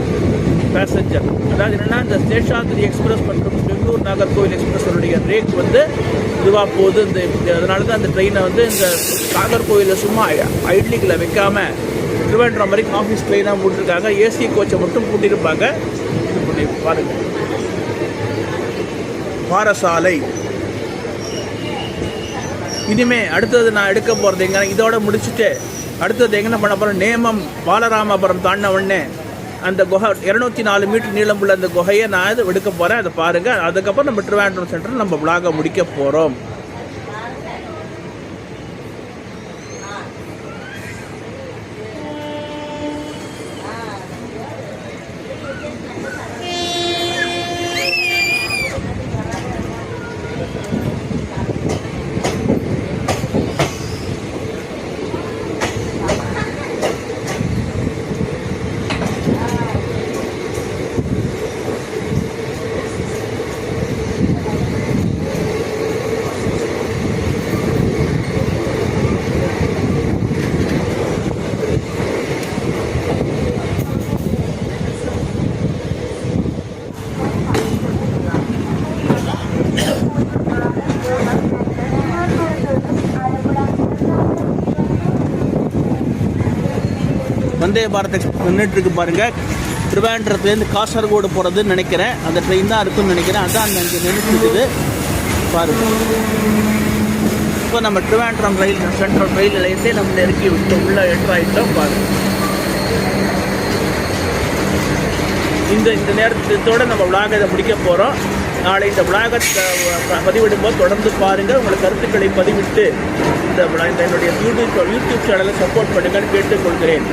பேசஞ்சர், அதாவது என்னென்னா இந்த சேஷாத்ரி எக்ஸ்பிரஸ் மற்றும் பெங்களூர் நாகர்கோவில் எக்ஸ்பிரஸனுடைய ரேட் வந்து இதுவாக போகுது. அதனால தான் அந்த ட்ரெயினை வந்து இந்த நாகர்கோவிலில் சும்மா ஐட்லிக்கில் வைக்காம திருவனந்தபுரம் வரைக்கும் ஆஃபீஸ் ட்ரெயினாக போட்டிருக்காங்க. ஏசி கோச்சை மட்டும் கூட்டியிருப்பாங்க. இது பண்ணி பாருங்கள். பாரசாலை இனிமே அடுத்தது நான் எடுக்க போகிறது எங்கே, இதோட முடிச்சுட்டு அடுத்தது எங்கே பண்ண போகிறோம், நேமம் பாலராமபுரம் தாண்டின உடனே அந்த குகை 204 மீட்டர் நீளம் உள்ள அந்த குகையை நான் இது எடுக்க போகிறேன். அதை பாருங்கள். அதுக்கப்புறம் நம்ம ட்ரிவாண்ட்ரம் சென்டர் நம்ம vlog முடிக்க போகிறோம். வந்தே பாரத் எக்ஸ்பிரஸ் நின்றுட்டு இருக்கு பாருங்கள். திருவேண்டரத்துலேருந்து காசர்கோடு போகிறதுன்னு நினைக்கிறேன். அந்த ட்ரெயின் தான் இருக்குன்னு நினைக்கிறேன். அதான் அங்கே நின்றுட்டு இருக்குது பாருங்கள். இப்போ நம்ம திருவேண்டரம் சென்ட்ரல் ரயில் நிலையத்தை நம்ம நெருக்கி விட்டோம், உள்ள என்ட்ராயிட்டோம் பாருங்கள். இந்த நேரத்தோடு நம்ம விளாகை இதை முடிக்க போகிறோம். நாளை இந்த விளாகை பதிவிடும்போது தொடர்ந்து பாருங்கள். உங்கள் கருத்துக்களை பதிவிட்டு இந்த என்னுடைய யூடியூப் சேனலை சப்போர்ட் பண்ணுங்கன்னு கேட்டுக்கொள்கிறேன்.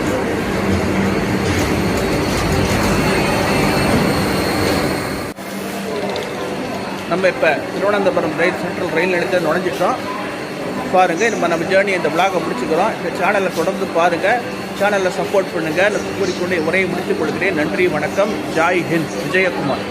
நம்ம இப்போ திருவனந்தபுரம் சென்ட்ரல் ரயில் நிலையத்தில் நுழைஞ்சிட்டோம் பாருங்கள். நம்ம ஜேர்னி இந்த விளாகை முடிச்சுக்கிறோம். இந்த சேனலை தொடர்ந்து பாருங்கள், சேனலில் சப்போர்ட் பண்ணுங்கள். கூறிக்கொண்டு உரையை முடித்துக் கொள்கிறேன். நன்றி, வணக்கம். ஜாய் ஹிந்த். விஜயகுமார்.